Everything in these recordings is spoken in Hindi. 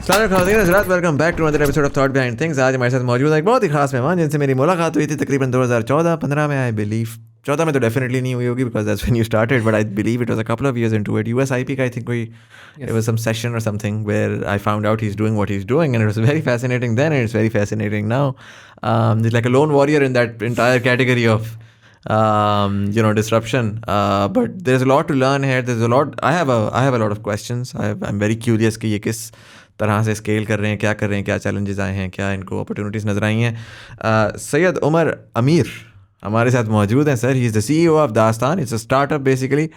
Welcome back to another episode of thought behind things. आज हमारे साथ मौजूद है एक बहुत ही खास मेहमान जिनसे मेरी मुलाकात हुई थी तकरीबन 2014-15 में, आई बिलीव। 14 में तो डेफिनेटली नहीं हुई होगी because that's when you started, but I believe it was a couple of years into it. यूएसआईपी का आई थिंक कोई it was some session or something where I found out he's doing what he's doing, and it was very fascinating then and it's very fascinating now. He's like a lone warrior in that entire category of disruption, but there's a lot to learn here. There's a lot. I have a lot of questions. I'm very curious कि ये किस तरह से स्केल कर रहे हैं, क्या कर रहे हैं, क्या चैलेंजेस आए हैं, क्या इनको अपॉर्चुनिटीज़ नजर आई हैं। सैयद उमर अमीर हमारे साथ मौजूद हैं sir. He is the CEO of Dastaan. It's a startup basically,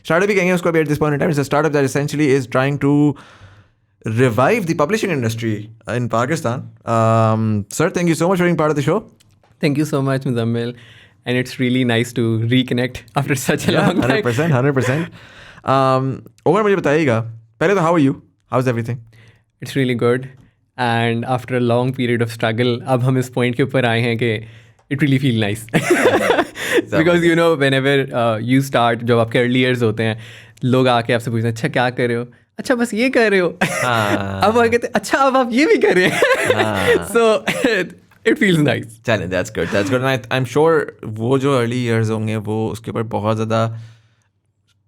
startup ही कहेंगे उसको अभी at this point in time. It's a startup that essentially is trying to revive the publishing industry in Pakistan. Sir, thank you so much for being part of the show. Thank you so much, Muzammil. And it's really nice to reconnect after such a long time. 100%. Omar, मुझे बताइएगा पहले तो how are you? How's everything? It's really good. And after a long period of struggle, अब हम इस point के ऊपर आए हैं कि it really feel nice. Because you know, whenever you start, जब आपके early years होते हैं, लोग आके आपसे पूछते हैं अच्छा क्या कर रहे हो, अच्छा बस ये कर रहे हो। अब आगे कहते अच्छा अब आप ये भी कर रहे हैं। So it feels nice. चलें, that's good. And I'm sure वो जो early years होंगे वो उसके ऊपर बहुत ज़्यादा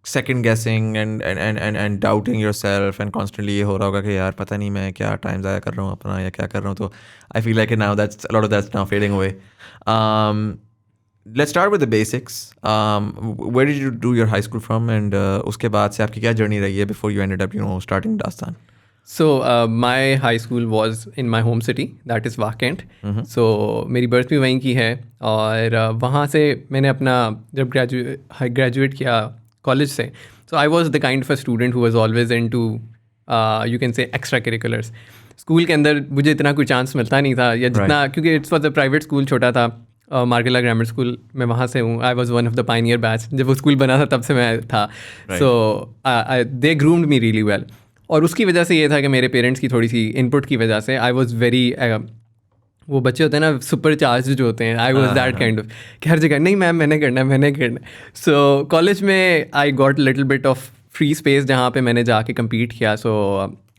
second guessing and doubting yourself and constantly ये हो रहा होगा कि यार पता नहीं मैं क्या टाइम ज़ाया कर रहा हूँ अपना या क्या कर रहा हूँ। तो I feel like now that's a lot of that's now fading away. Let's start with the basics. Where did you do your high school from, and उसके बाद से आपकी क्या journey रही है before you ended up starting Dastaan? So my high school was in my home city, that is Wakent. So मेरी birth भी वहीं की है और वहाँ से मैंने अपना जब graduate किया college से, so I was the kind of a student who was always into you can say extracurriculars. School के अंदर मुझे इतना कोई चांस मिलता नहीं था या जितना क्योंकि it's was a private school, छोटा था, मार्केला ग्रामर स्कूल, मैं वहाँ से हूँ। I was one of the Pioneer batch, जब वो स्कूल बना था तब से मैं था। सो दे ग्रूम्ड मी रियली वेल। और उसकी वजह से ये था कि मेरे पेरेंट्स की थोड़ी सी इनपुट की वजह से आई वॉज वेरी वो बच्चे होते हैं ना सुपर चार्ज जो होते हैं, आई वॉज दैट काइंड ऑफ कि हर जगह नहीं मैम मैंने करना। सो कॉलेज में I got little bit of free space जहाँ पे मैंने जाके कम्पीट किया। सो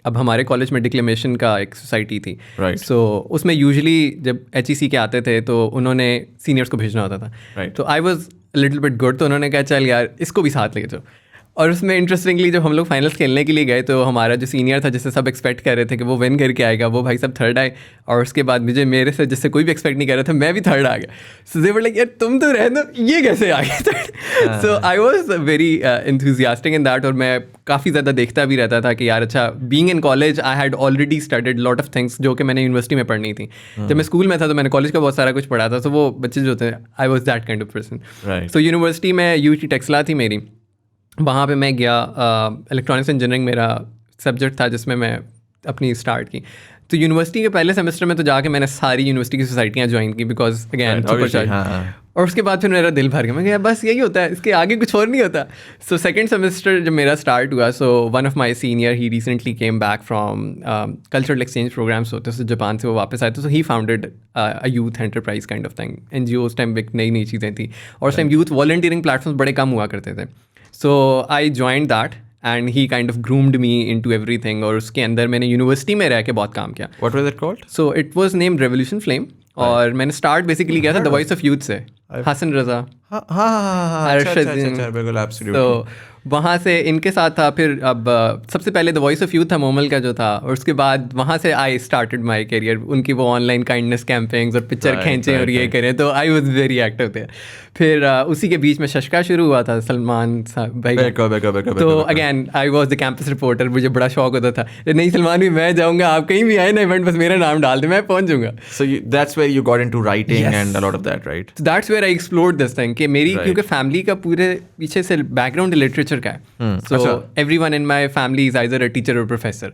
अब हमारे कॉलेज में डिक्लेमेशन का एक सोसाइटी थी, सो उसमें यूजुअली जब HEC के आते थे तो उन्होंने सीनियर्स को भेजना होता था। तो I was little bit good, तो उन्होंने कहा चल यार इसको भी साथ लेके जाओ। और उसमें इंटरेस्टिंगली जब हम लोग फाइनल्स खेलने के लिए गए तो हमारा जो सीनियर था जिससे सब एक्सपेक्ट कर रहे थे कि वो विन करके आएगा, वो भाई सब थर्ड आए। और उसके बाद मेरे से जिससे कोई भी एक्सपेक्ट नहीं कर रहा था मैं भी थर्ड आ गया। सो दे वर लाइक यार तुम तो रह दो, ये कैसे आ गए third. So I was very enthusiastic in that. और मैं काफ़ी ज़्यादा देखता भी रहता था कि यार अच्छा being in college I had already studied lot of things जो कि मैंने यूनिवर्सिटी में पढ़नी थी। जब मैं स्कूल में था तो मैंने कॉलेज का बहुत सारा कुछ पढ़ा था। तो वो बच्चे जो थे आई was that kind of person. So university में UT टेक्सला थी मेरी, वहाँ पे मैं गया। इलेक्ट्रॉनिक्स इंजीनियरिंग मेरा सब्जेक्ट था जिसमें मैं अपनी स्टार्ट की। तो यूनिवर्सिटी के पहले सेमेस्टर में तो जाके मैंने सारी यूनिवर्सिटी की सोसाइटियाँ ज्वाइन की बिकॉज अगैन सुपर चार्ज। और उसके बाद फिर मेरा दिल भर गया, मैं गया बस यही होता है, इसके आगे कुछ और नहीं होता। सो सेकेंड सेमेस्टर जब मेरा स्टार्ट हुआ, so one of my senior he recently came back from cultural exchange programs होते हैं, जापान से वो वापस आए थे। So he founded a youth enterprise kind of thing, NGO। उस टाइम नई नई चीज़ें थी और उस टाइम यूथ वॉलंटियरिंग प्लेटफॉर्म्स बड़े कम हुआ करते थे। So I joined that and he kind of groomed me into everything. और उसके अंदर मैंने यूनिवर्सिटी में रह के बहुत काम किया। What was it called? So it was named Revolution Flame। और मैंने स्टार्ट बेसिकली किया था द वॉइस ऑफ यूथ से, हसन रजा। तो वहाँ से इनके साथ था। फिर अब सबसे पहले द वॉइस ऑफ यूथ था मोमल का जो था, और उसके बाद वहाँ से आई स्टार्टेड माई करियर। उनकी वो ऑनलाइन काइंडनेस कैंपेन्स और पिक्चर खींचे और ये करें, तो आई वॉज वेरी एक्टिव थे। फिर उसी के बीच में शशका शुरू हुआ था, सलमान साहब भाई। तो again I was the campus reporter. मुझे बड़ा शौक होता था नहीं सलमान भी मैं जाऊँगा, आप कहीं भी आए ना इवेंट, बस मेरा नाम डाल दे मैं पहुँच जाऊँगा। So that's where you got into writing and a lot of that, right? So that's where I explored this thing कि मेरी क्योंकि फैमिली का पूरे पीछे से बैकग्राउंड लिटरेचर का है। So everyone in my family is either a teacher or professor.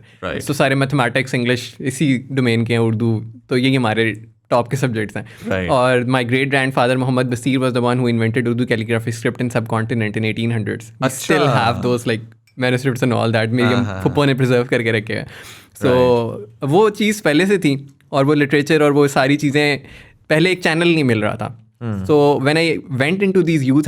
So सारे मैथमेटिक्स इंग्लिश इसी डोमेन के हैं, उर्दू, तो ये हमारे टॉप के सब्जेक्ट्स हैं। और my great grand father Mohammad Basir was the one who invented Urdu calligraphy script in subcontinent in 1800s. I still have those like manuscripts and all that. मेरी फुप्पो ने प्रिजर्व करके रखे हैं। So वो चीज़ पहले से थी और वो लिटरेचर और वो सारी चीज़ें पहले एक चैनल नहीं मिल रहा था। So when I went into these youth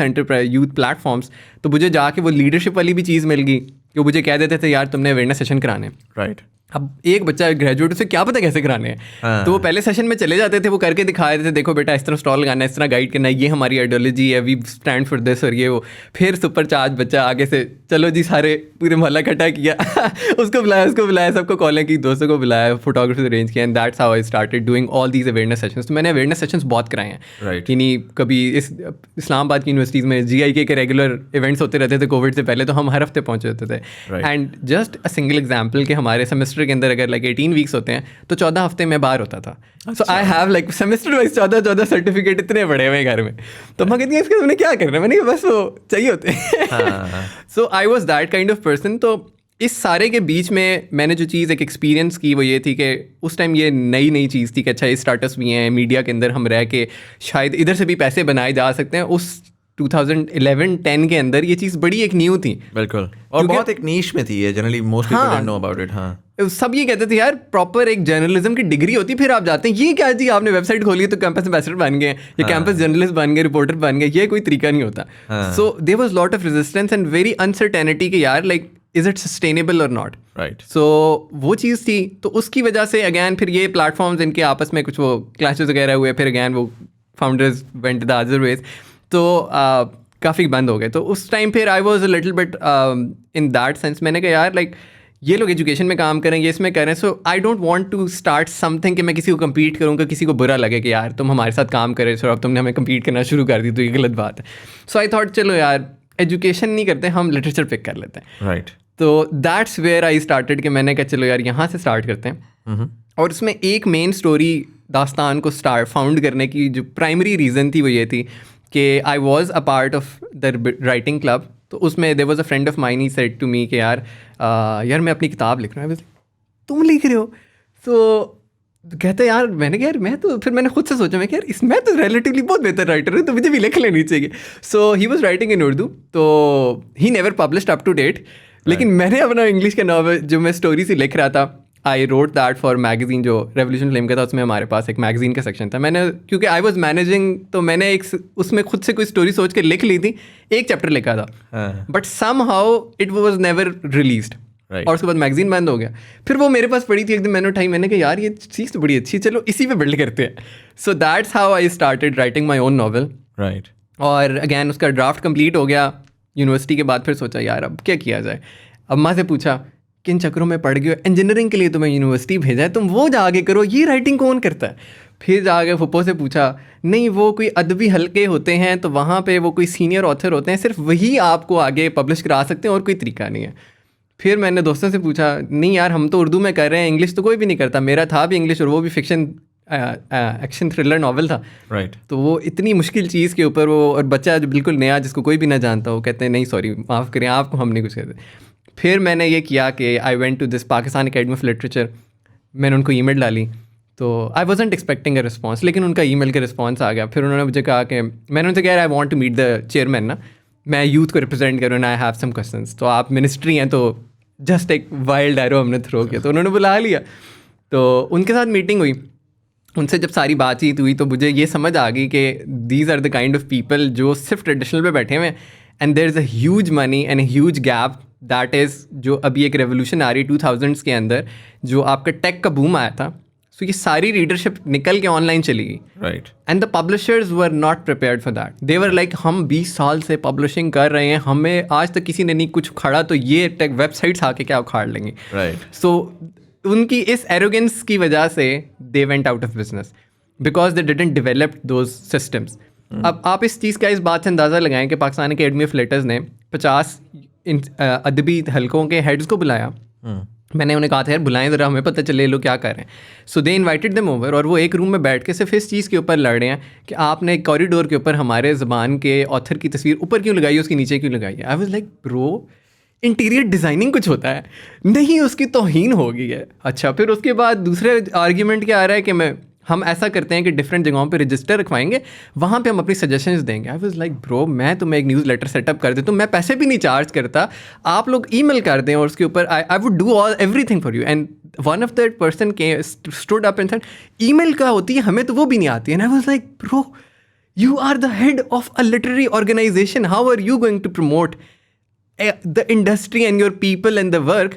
platforms, तो मुझे जाके वो लीडरशिप वाली भी चीज़ मिल गई कि वो मुझे कह देते थे यार तुमने अवेयरनेस सेशन कराने, राइट। अब एक बच्चा ग्रेजुएट, उसे क्या पता कैसे कराने हैं। तो वो पहले सेशन में चले जाते थे, वो करके दिखा देते थे, देखो बेटा इस तरह स्टॉल लगाना है, इस तरह गाइड करना है, ये हमारी आइडियोलॉजी है, वी स्टैंड फॉर दिस और ये वो। फिर सुपर चार्ज बच्चा आगे से, चलो जी सारे पूरे मोहल्ला इकट्ठा किया उसको बुलाया, सबको कॉलें की, दोस्तों को बुलाया, फोटोग्राफी अरेंज किया, and that's how I started doing all these awareness sessions. तो मैंने अवेयरनेस सेशंस बहुत कराए हैं कि नहीं, कभी इस्लामाबाद की यूनिवर्सिटीज़ में GI के रेगुलर इवेंट्स होते रहते थे कोविड से पहले, तो हम हर हफ्ते पहुँचे होते थे। And just a single example कि हमारे सेमेस्टर के अंदर अगर लाइक 18 वीक्स होते हैं तो 14 हफ्ते में बाहर होता था। So I have like semester wise 14 certificate इतने बड़े हुए घर में। तो मैं कहती हूँ इसके तुमने क्या करना है, मैंने बस वो चाहिए होते हैं। So I was that kind of person. तो इस सारे के बीच में मैंने जो चीज़ एक एक्सपीरियंस की वो ये थी कि उस टाइम ये नई चीज़ थी कि अच्छा ये स्टार्टअप्स भी हैं, मीडिया के अंदर हम रह के शायद इधर से भी पैसे बनाए जा सकते हैं। उस 2011-10 के अंदर ये चीज़ बड़ी एक न्यू थी। बिल्कुल, और बहुत एक नीश में थी ये, generally most people don't know about it. हाँ, सब ये कहते थे यार प्रॉपर एक जर्नलिज्म की डिग्री होती, फिर आप जाते हैं, ये क्या जी आपने वेबसाइट खोली तो कैंपस एम्बेसडर बन गए या कैंपस जर्नलिस्ट बन गए, रिपोर्टर बन गए, ये कोई तरीका नहीं होता। So there was lot of resistance and very uncertainty कि यार लाइक इज इट सस्टेनेबल और नॉट, राइट। सो वो चीज़ थी। तो उसकी वजह से अगैन फिर ये प्लेटफॉर्म्स इनके आपस में कुछ वो क्लैशेस वगैरह हुए, फिर अगैन वो founders went the other ways, तो काफ़ी बंद हो गए। तो उस टाइम फिर आई was a little bit in that sense, मैंने कहा यार लाइक ये लोग एजुकेशन में काम करें, ये इसमें करें, so I don't want to start something कि मैं किसी को कम्पीट करूँगा, किसी को बुरा लगे कि यार तुम हमारे साथ काम करे, सो अब तुमने हमें कम्पीट करना शुरू कर दी, तो ये गलत बात है। सो आई थॉट चलो यार एजुकेशन नहीं करते, हम लिटरेचर पिक कर लेते हैं, राइट। तो दैट्स वेयर आई स्टार्टेड कि मैंने कहा चलो यार यहाँ से स्टार्ट करते हैं। और उसमें एक मेन स्टोरी दास्तान को फाउंड करने की जो प्राइमरी रीज़न थी वो ये थी कि I was a part of the writing club. तो उसमें there was a friend of mine, he said to me कि यार मैं अपनी किताब लिख रहा हूँ। तुम लिख रहे हो? तो कहते यार, मैंने कहा यार मैं तो, फिर मैंने खुद से सोचा, मैं यार मैं तो रिलेटिवली बहुत बेहतर राइटर हूँ, तो मुझे भी लिख लेनी चाहिए। So he was writing in Urdu, तो he never published up to date, लेकिन मैंने अपना इंग्लिश का नॉवल जो मैं स्टोरी से लिख रहा था, I wrote that for magazine जो रेवोल्यूशन फ्लेम का था, उसमें हमारे पास एक मैगजीन का सेक्शन था। मैंने क्योंकि आई वाज मैनेजिंग, तो मैंने एक उसमें खुद से कोई स्टोरी सोच के लिख ली थी, एक चैप्टर लिखा था, but somehow it was never released. और उसके बाद मैगजीन बंद हो गया। फिर वो मेरे पास पड़ी थी, एक दिन मैंने उठाई, मैंने कहा यार ये चीज़ तो बड़ी अच्छी है, चलो इसी पे बिल्ड करते हैं। So that's how I started writing my own novel, right. और अगैन उसका ड्राफ्ट कंप्लीट हो गया यूनिवर्सिटी के बाद। फिर सोचा यार अब क्या किया जाए। अम्मा से पूछा किन चक्रों में पड़ गए, इंजीनियरिंग के लिए तुम्हें यूनिवर्सिटी भेजा है, तुम वो जाके करो, ये राइटिंग कौन करता है। फिर जाके फुप्पो से पूछा, नहीं वो कोई अदबी हल्के होते हैं तो वहाँ पे वो कोई सीनियर ऑथर होते हैं, सिर्फ वही आपको आगे पब्लिश करा सकते हैं और कोई तरीका नहीं है। फिर मैंने दोस्तों से पूछा, नहीं यार हम तो उर्दू में कर रहे हैं, इंग्लिश तो कोई भी नहीं करता। मेरा था भी इंग्लिश, और वो भी फिक्शन एक्शन थ्रिलर नॉवल था, राइट। तो वो इतनी मुश्किल चीज़ के ऊपर वो, और बच्चा जो बिल्कुल नया जिसको कोई भी ना जानता, वो कहते हैं नहीं सॉरी माफ़ करें आपको, हम नहीं कुछ कहते। फिर मैंने ये किया कि I went to this Pakistan academy of literature, मैंने उनको ईमेल डाली, तो I wasn't expecting a response, लेकिन उनका ईमेल का रिस्पॉन्स आ गया। फिर उन्होंने मुझे कहा कि, मैंने उनसे कहा I want to meet the chairman ना, मैं यूथ को रिप्रेजेंट करूँ ना, आई हैव सम क्वेश्चंस, तो आप मिनिस्ट्री हैं, तो जस्ट एक वाइल्ड एरो हमने थ्रो किया, तो उन्होंने बुला लिया। तो उनके साथ मीटिंग हुई, उनसे जब सारी बातचीत हुई तो मुझे ये समझ आ गई कि these are the kind of people जो सिर्फ ट्रेडिशनल पे बैठे हुए हैं, and there is a huge money and a huge gap, that is जो अभी एक रेवोल्यूशन आ रही 2000s के अंदर, जो आपका टेक का बूम आया था, सो ये सारी रीडरशिप निकल के ऑनलाइन चली गई, right. And the publishers were not prepared for that. They were like हम 20 साल से पब्लिशिंग कर रहे हैं, हमें आज तक किसी ने नहीं कुछ उखाड़ा, तो ये टेक वेबसाइट्स आके क्या उखाड़ लेंगे, राइट। सो उनकी इस एरोगेंस की वजह से they went out of business because they didn't develop those systems. अब आप इस चीज़ का इस बात से अंदाज़ा लगाएं कि पाकिस्तान अकेडमी ऑफ लेटर्स ने 50 अदबी हलकों के हेड्स को बुलाया। मैंने उन्हें कहा था यार बुलाएं ज़रा, हमें पता चले लोग क्या कर रहे हैं। सो दे इन्वाइटेड देम ओवर, और वो एक रूम में बैठ के सिर्फ इस चीज़ के ऊपर लड़ रहे हैं कि आपने कॉरिडोर के ऊपर हमारे ज़बान के ऑथर की तस्वीर ऊपर क्यों लगाई है, उसके नीचे क्यों लगाई है। I was like bro, interior designing कुछ होता है नहीं, उसकी तौहीन हो गई है। अच्छा, फिर उसके बाद दूसरे आर्ग्यूमेंट क्या आ रहा है कि हम ऐसा करते हैं कि डिफरेंट जगहों पे रजिस्टर रखवाएंगे, वहाँ पे हम अपनी सजेशंस देंगे। आई वाज लाइक ब्रो, मैं तुम्हें एक न्यूज़ लेटर सेटअप कर देता हूँ, मैं पैसे भी नहीं चार्ज करता, आप लोग ईमेल कर दें और उसके ऊपर I would do all everything for you. And one of that person के stood up and said email क्या होती है, हमें तो वो भी नहीं आती है। And I was like bro, you are the head of a literary organization, how are you going to promote the industry and your people and the work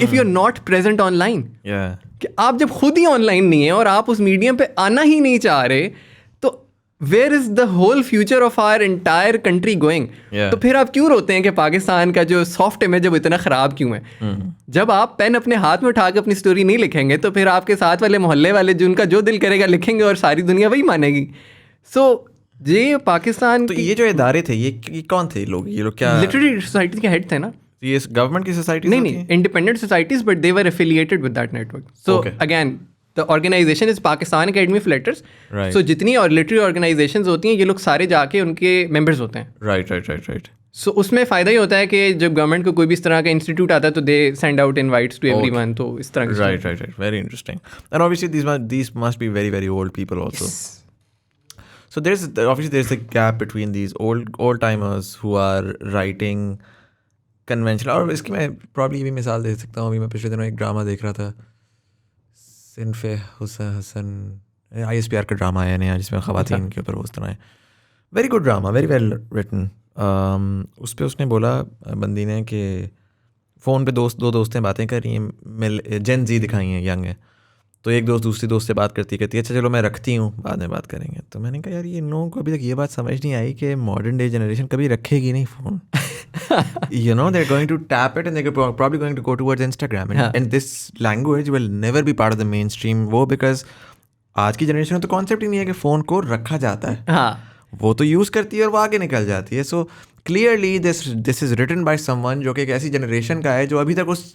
if you are not present online. Yeah. कि आप जब खुद ही ऑनलाइन नहीं है और आप उस मीडियम पे आना ही नहीं चाह रहे, तो where is the whole future of our entire country going? Yeah. तो फिर आप क्यों रोते हैं कि पाकिस्तान का जो सॉफ्ट इमेज है वो इतना ख़राब क्यों है? जब आप पेन अपने हाथ में उठा के अपनी स्टोरी नहीं लिखेंगे तो फिर आपके साथ वाले मोहल्ले वाले जिनका जो दिल करेगा लिखेंगे और सारी दुनिया वही मानेगी। सो ये पाकिस्तान तो ये जो इदारे थे ये कौन थे लोग? ये लोग क्या लिटरेरी सोसाइटी के हेड थे ना? ये गवर्नमेंट की सोसाइटी? नहीं, independent societies, but they were affiliated with that network. So again the organization is Pakistan academy of letters. सो जितनी और लिटरेरी ऑर्गेनाइजेशंस होती हैं ये लोग सारे जाके उनके मेंबर्स होते हैं। राइट। सो उसमें फ़ायदा ही होता है कि जब गवर्नमेंट को कोई भी इस तरह का इंस्टीट्यूट आता है तो they send out invites to everyone. तो इस तरह की right, very interesting. And obviously these must be very very old people also. So there's a gap between these old timers who are writing conventional, और इसकी मैं probably भी मिसाल दे सकता हूँ। अभी मैं पिछले दिनों एक ड्रामा देख रहा था, सिनफ़े हसन ISPR का ड्रामा आया नया जिसमें ख़वातीन के ऊपर वो उस तरह है। Very good drama, very well written. उस पर उसने बोला बंदी ने कि फ़ोन पे दो दोस्तें बातें कर रही हैं, जेन जी दिखाई हैं, यंग है। तो एक दोस्त दूसरी दोस्त से बात करती कहती है अच्छा चलो मैं रखती हूँ बाद में बात करेंगे। तो मैंने कहा यार ये इन लोगों को अभी तक ये बात समझ नहीं आई कि मॉडर्न डे जनरेशन कभी रखेगी नहीं phone. You know, they're going to tap it and they're probably going to go towards Instagram. And this language will never be part of the mainstream. वो because आज की जनरेशन में तो कॉन्सेप्ट ही नहीं है कि फ़ोन को रखा जाता है। हाँ, वो तो यूज़ करती है और वो आगे निकल जाती है। So clearly this is written by someone जो कि एक ऐसी जनरेशन का है जो अभी तक उस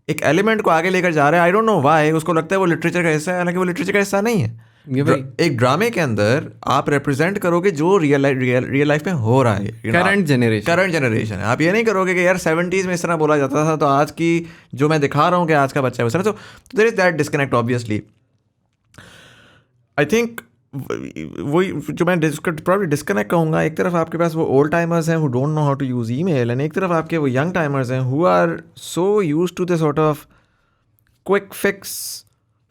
एक एलिमेंट को आगे लेकर जा रहा है। आई डोंट नो व्हाई उसको लगता है वो लिटरेचर का हिस्सा है, हालांकि वो लिटरेचर का हिस्सा नहीं है। एक ड्रामे के अंदर आप रिप्रेजेंट करोगे जो रियल लाइफ में हो रहा है, करंट जनरेशन है। आप ये नहीं करोगे कि यार 70s में इस तरह बोला जाता था तो आज की जो मैं दिखा रहा हूँ कि आज का बच्चा है उस तरह। तो there is that disconnect obviously. I think वही जो मैं प्रॉब्ली डिस्कनेक्ट कहूँगा, एक तरफ आपके पास वो ओल्ड टाइमर्स हैं who don't know how to use email, and एक तरफ आपके वो यंग टाइमर्स हैं who are so used to the sort of quick fix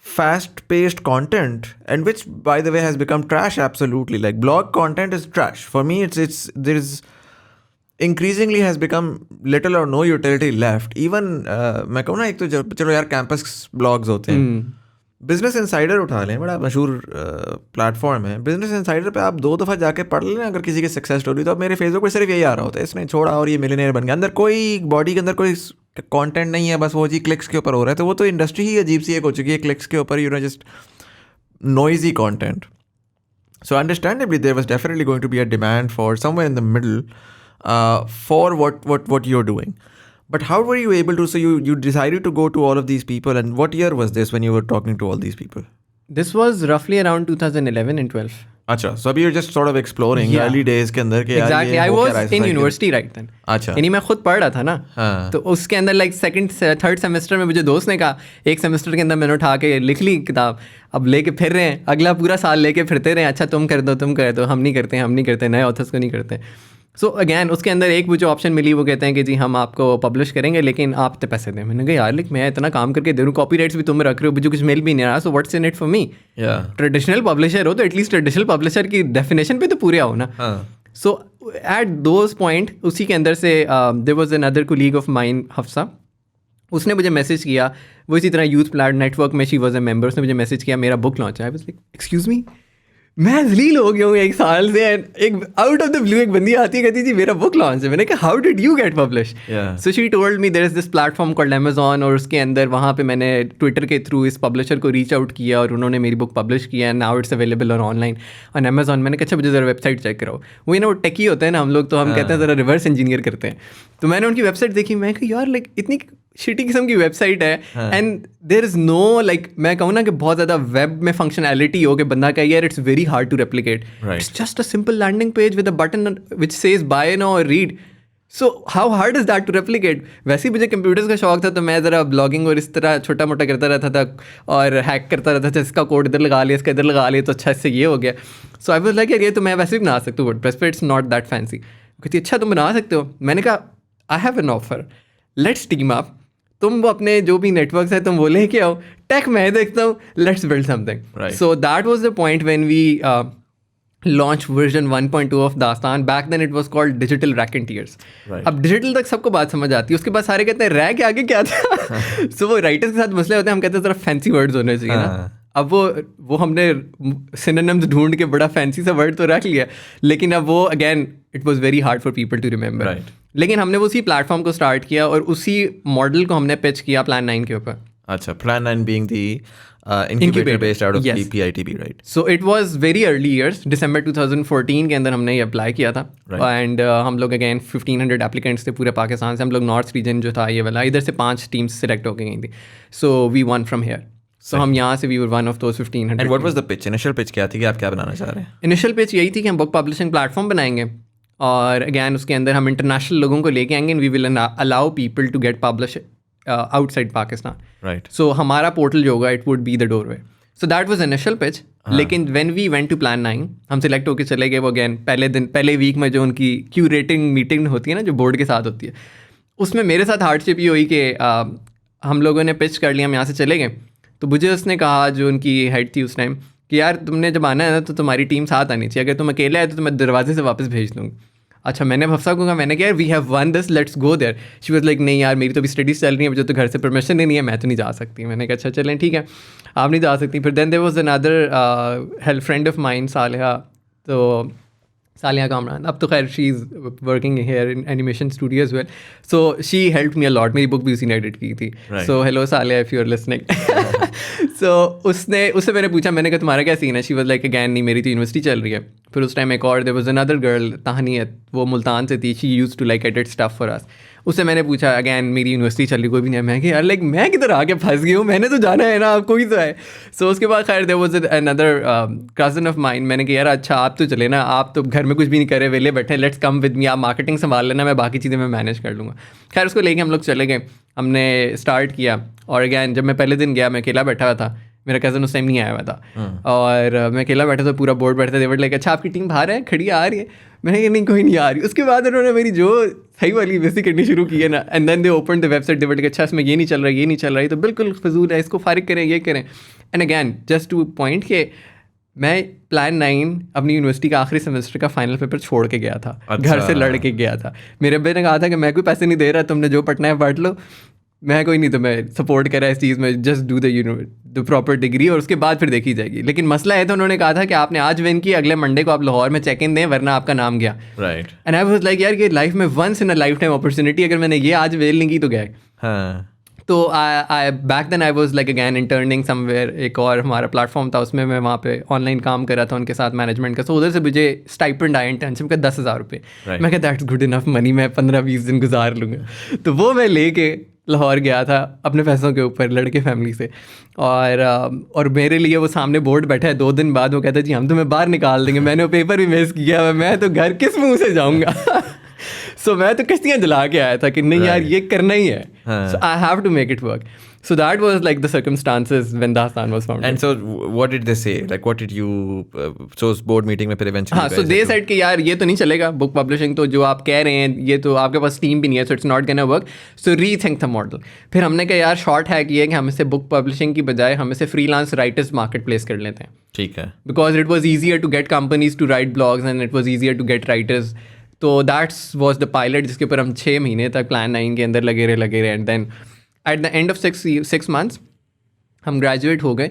fast paced content, and which by the way has become trash. Absolutely, like blog content is trash for me. It's there is increasingly has become little or no utility left. Even मैं कहूँ ना, एक तो चलो यार कैंपस ब्लॉग्स होते हैं, बिजनेस इंसाइडर उठा लें, बड़ा मशहूर प्लेटफॉर्म है। बिजनेस इंसाइडर पे आप 2 दफ़ा जाके पढ़ लें अगर किसी की सक्सेस स्टोरी, तो अब मेरे फेसबुक पे सिर्फ यही आ रहा होता है इसने छोड़ा और ये मिलियनेयर बन गया। अंदर कोई बॉडी के अंदर कोई कंटेंट नहीं है, बस वो जी क्लिक्स के ऊपर हो रहा है। तो वो तो इंडस्ट्री ही अजीब सी एक हो चुकी है, क्लिक्स के ऊपर, you know, just noisy content. So understandably there was definitely going to be a demand for somewhere in the middle for what you're doing. But how were you able to, so you decided to go to all of these people, and what year was this when you were talking to all these people? This was roughly around 2011 and 12. अच्छा, so अभी you're just sort of exploring early days के अंदर के exactly. I was in university right then. अच्छा, यानी मैं खुद पढ़ रहा था ना, हाँ. तो उसके अंदर like third semester में मुझे दोस्त ने कहा, एक सेमेस्टर के अंदर मैंने उठा के लिख ली किताब, अब लेके फिर रहे हैं, अगला पूरा साल लेके फिरते रहे, अच्छा तुम कर दो, हम नहीं करते, नए ऑथर्स को नहीं करते। सो अगैन उसके अंदर एक वो जो ऑप्शन मिली, वो कहते हैं कि जी हम आपको पब्लिश करेंगे लेकिन आप इतने पैसे दें। मैंने कहा यार लाइक मैं इतना काम करके दे रहा हूँ, कॉपी राइट्स भी तुम रख रहे हो, मुझे कुछ मिल भी नहीं रहा, so what's in it for me. Traditional publisher हो तो एटलीस्ट ट्रेडिशनल पब्लिशर की डेफिनेशन पे तो पूरे आओ ना। सो एट दोज पॉइंट उसी के अंदर से there was another colleague of mine, Hafsa, उसने मुझे मैसेज किया, वो इसी तरह यूथ प्लाट नेटवर्क में शी वॉज अ मेंबर, उसने मुझे मैसेज किया मेरा बुक लॉन्च है। I was like excuse me, मैं जलील हो गया हूँ 1 साल से, एक आउट ऑफ द ब्लू एक बंदी आती है कहती जी मेरा बुक लॉन्च है। मैंने कहा how did you get publish? So she told me there is this platform called Amazon, और उसके अंदर वहाँ पे मैंने ट्विटर के थ्रू इस पब्लिशर को रीच आउट किया और उन्होंने मेरी बुक पब्लिश किया, and now it's available on online on Amazon. मैंने कहा अच्छा मुझे ज़रा वेबसाइट चेक कराओ। वो ना वो टेकी होते हैं ना हम लोग, तो हम कहते हैं ज़रा रिवर्स इंजीनियर करते हैं। तो मैंने उनकी वेबसाइट देखी, मैं कहा यार लाइक इतनी शिटी किस्म की वेबसाइट है, and there is no like, मैं कहूँ ना कि बहुत ज़्यादा वेब में फंक्शनैलिटी हो कि बंदा कहे यार it's very hard to replicate, it's just a simple landing page with a button which says buy now or read. So how hard is that to replicate? वैसे ही मुझे कंप्यूटर्स का शौक था, तो मैं ज़रा ब्लॉगिंग और इस तरह छोटा मोटा करता रहता था और हैक करता रहता था, इसका कोड इधर लगा लिया, इसका इधर लगा लिया, तो अच्छा इससे ये हो गया। सो आई वाज लाइक यार ये तो मैं वैसे भी बना सकता हूँ वर्डप्रेस पे, इट्स नॉट दैट फैंसी। कहती अच्छा तुम बना सकते हो? मैंने कहा I have an offer, let's team up, तुम वो अपने जो भी नेटवर्क्स है तुम वो लेके आओ, टेक मैं देखता हूँ, let's build something. So that was the point when we launch version 1.2 of Dastaan. Back then it was called digital raconteurs. अब डिजिटल तक सबको बात समझ आती है, उसके बाद सारे कहते हैं रैक के आगे क्या था. सो वो राइटर्स के साथ मसले होते हैं, हम कहते हैं जरा फैंसी वर्ड्स होने चाहिए ना. अब वो हमने सिनोनिम्स ढूंढ के बड़ा फैंसी सा वर्ड तो रख लिया, लेकिन अब वो again it was very hard for people to remember. लेकिन हमने उसी प्लेटफॉर्म को स्टार्ट किया और उसी मॉडल को हमने पिच किया प्लान 9 के ऊपर. अच्छा, plan 9 being the incubator based out of the PITB, right? So it was very early years. December 2014 के अंदर हमने ये अप्लाई किया था. एंड हम लोग अगेन 1500 एप्लीकेंट्स थे पूरे पाकिस्तान से. हम लोग नॉर्थ रीजन जो था ये वाला, इधर से 5 टीम्स सिलेक्ट होकर गई थी. So we won from here. So हम यहाँ से we were one of those 1500. And what was the pitch? Initial pitch क्या थी कि आप क्या बनाना चाह रहे हैं? इनिशियल पिच यही थी कि हम बुक पब्लिशिंग प्लेटफॉर्म बनाएंगे और अगैन उसके अंदर हम इंटरनेशनल लोगों को लेके आएंगे. We will allow people to get publish outside Pakistan. Right. So हमारा पोर्टल जो होगा it would be the doorway. So that was initial pitch. लेकिन when we went to plan 9 हम सिलेक्ट होकर चले गए. वो अगेन पहले वीक में जो उनकी क्यूरेटिंग मीटिंग होती है ना, जो बोर्ड के साथ होती है, उसमें मेरे साथ हार्डशिप ये हुई कि हम लोगों ने पिच कर लिया, हम यहाँ से चले गए. तो मुझे उसने कहा, जो उनकी हेड थी उस टाइम, कि यार तुमने जब आना है ना तो तुम्हारी टीम साथ आनी चाहिए. अगर तुम अकेले आए तो मैं दरवाजे से वापस भेज दूँगी. अच्छा, मैंने हफ्सा को कहा, मैंने कहा we have won this, let's go there. She was like नहीं यार, मेरी तो अभी स्टडीज़ चल रही है, मुझे तो घर से परमिशन नहीं है, मैं तो नहीं जा सकती. मैंने कहा अच्छा चलें ठीक है, आप नहीं जा सकती. फिर then there was another help friend of mine, Saliha. तो सालिहा कामरान, अब तो खैर she is working here in animation studio as well. So she help me a lot. मेरी बुक भी उसी ने एडिट की थी. So hello Saliha, if you are listening. So उससे मैंने पूछा, मैंने कहा तुम्हारा क्या सीन है? शी वाज लाइक अगैन नहीं, मेरी तो यूनिवर्सिटी चल रही है. फिर उस टाइम एक और there was another girl, Tahniyat, वो मुल्तान से थी. She used to like edit stuff for us. उससे मैंने पूछा, अगैन मेरी यूनिवर्सिटी चल रही, कोई भी नहीं है. मैं कि यार लाइक मैं किधर आके फंस गई हूँ, मैंने तो जाना है ना, आप कोई तो है. सो उसके बाद खैर there was another cousin of mine. मैंने कहा यार अच्छा आप तो चले ना, आप तो घर में कुछ भी नहीं करे, वेले बैठे, लेट्स कम विद मी, आप मार्केटिंग संभाल लेना, मैं बाकी चीज़ें मैं मैनेज कर लूँगा. खैर उसको लेके हम लोग चले गए, हमने स्टार्ट किया. और अगैन जब मैं पहले दिन गया, मैं अकेला बैठा हुआ था, मेरा कज़न उस टाइम नहीं आया हुआ था. और मैं अकेला बैठा था, पूरा बोर्ड बैठा था. देवर लाइक अच्छा आपकी टीम बाहर है, खड़ी आ रही है. मैंने कहा नहीं कोई नहीं आ रही. उसके बाद उन्होंने मेरी जो सही वाली बेसिक करनी शुरू की है ना, and then they open the website. They're like अच्छा इसमें ये नहीं चल रहा, ये नहीं चल रहा है, तो बिल्कुल फजूल है, इसको फारिग करें, ये करें. And again just two point के मैं प्लान 9 अपनी यूनिवर्सिटी का आखिरी सेमेस्टर का फाइनल पेपर छोड़ के गया था. घर से लड़ के गया था. मेरे अब्बे ने कहा था कि मैं कोई पैसे नहीं दे रहा, तुमने जो पढ़ना है पढ़ लो, मैं कोई नहीं, तो मैं सपोर्ट करा इस चीज़ में, just do the proper degree और उसके बाद फिर देखी जाएगी. लेकिन मसला है तो उन्होंने कहा था कि आपने आज विन किया, अगले मंडे को आप लाहौर में चेक इन दें, वरना आपका नाम गया. Right. And I was like यार ये लाइफ में once in a lifetime opportunity, अगर मैंने ये आज वेल नहीं की तो गए. हाँ. तो I back then I was like again interning somewhere. एक और हमारा प्लेटफॉर्म था, उसमें मैं वहाँ पे ऑनलाइन काम कर रहा था उनके साथ मैनेजमेंट का. सो उधर से मुझे स्टाइपेंड आया इंटर्नशिप का 10,000 रुपये. मैं कहता दैट्स गुड इनफ मनी, मैं 15-20 दिन गुजार लूँगा. तो वो मैं लेके लाहौर गया था अपने पैसों के ऊपर, लड़के फैमिली से. और मेरे लिए वो सामने बोर्ड बैठा है. 2 दिन बाद वो कहता है जी हम तुम्हें बाहर निकाल देंगे. मैंने वो पेपर भी मिस किया, मैं तो घर किस मुँह से जाऊँगा. सो मैं तो कश्तियाँ जला के आया था कि नहीं यार ये करना ही है. So I have to make it work. So that was like the circumstances when Dastaan was founded. And so what did they say? Like what did you so उस board meeting में फिर eventually हाँ, so they said कि यार ये तो नहीं चलेगा बुक पब्लिशिंग, तो जो आप कह रहे हैं ये तो आपके पास टीम भी नहीं है, so it's not gonna work, so rethink the model. फिर हमने कहा यार शॉर्ट हैक ये है कि हम इसे बुक पब्लिशिंग की बजाय हम इसे फ्रीलांस राइटर्स मार्केट प्लेस कर लेते हैं. ठीक है. Because it was easier to get companies to write blogs and it was easier to get writers. तो दैट्स वॉज द पायलट जिसके ऊपर हम 6 महीने तक प्लान 9 के अंदर लगे रहे. And then at the end of 6 months हम ग्रेजुएट हो गए.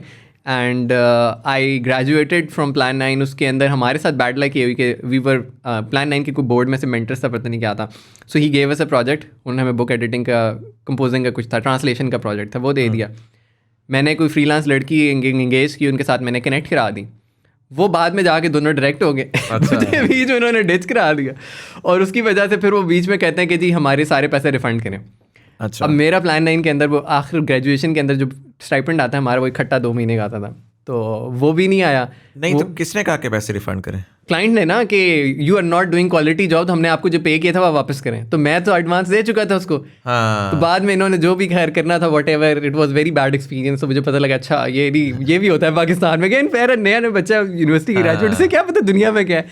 And I graduated from plan 9. उसके अंदर हमारे साथ बैड लक ये हुई कि वी वर प्लान 9 के कोई बोर्ड में से मेंटर्स था, पता नहीं क्या था. So he gave us a project. उन्होंने हमें बुक एडिटिंग का, कंपोजिंग का कुछ था, ट्रांसलेशन का प्रोजेक्ट था, वो दे दिया. मैंने कोई फ्रीलांस लड़की एंगेज की, उनके साथ मैंने कनेक्ट करा दी. वो बाद में जाके दोनों डायरेक्ट हो गए. मुझे बीच में उन्होंने डिच करा दिया और उसकी वजह से फिर वो बीच में कहते हैं कि जी हमारे सारे पैसे रिफंड करें. अच्छा. अब मेरा प्लान 9 के अंदर वो आखिर ग्रेजुएशन के अंदर जो स्टाइपेंड आता है हमारा, वो इकट्ठा 2 महीने का आता था, तो वो भी नहीं आया. नहीं तो किसने कहा कि पैसे रिफंड करें? क्लाइंट ने ना, कि you are not doing quality job, तो हमने आपको जो पे किया था वो वापस करें. तो मैं तो एडवांस दे चुका था उसको. हाँ. तो बाद में इन्होंने जो भी खैर करना था, what ever, it was very bad experience. तो मुझे पता लगा अच्छा ये भी होता है पाकिस्तान में. अगेन फिर नया बच्चा यूनिवर्सिटी ग्रेजुएट से क्या पता दुनिया में क्या है.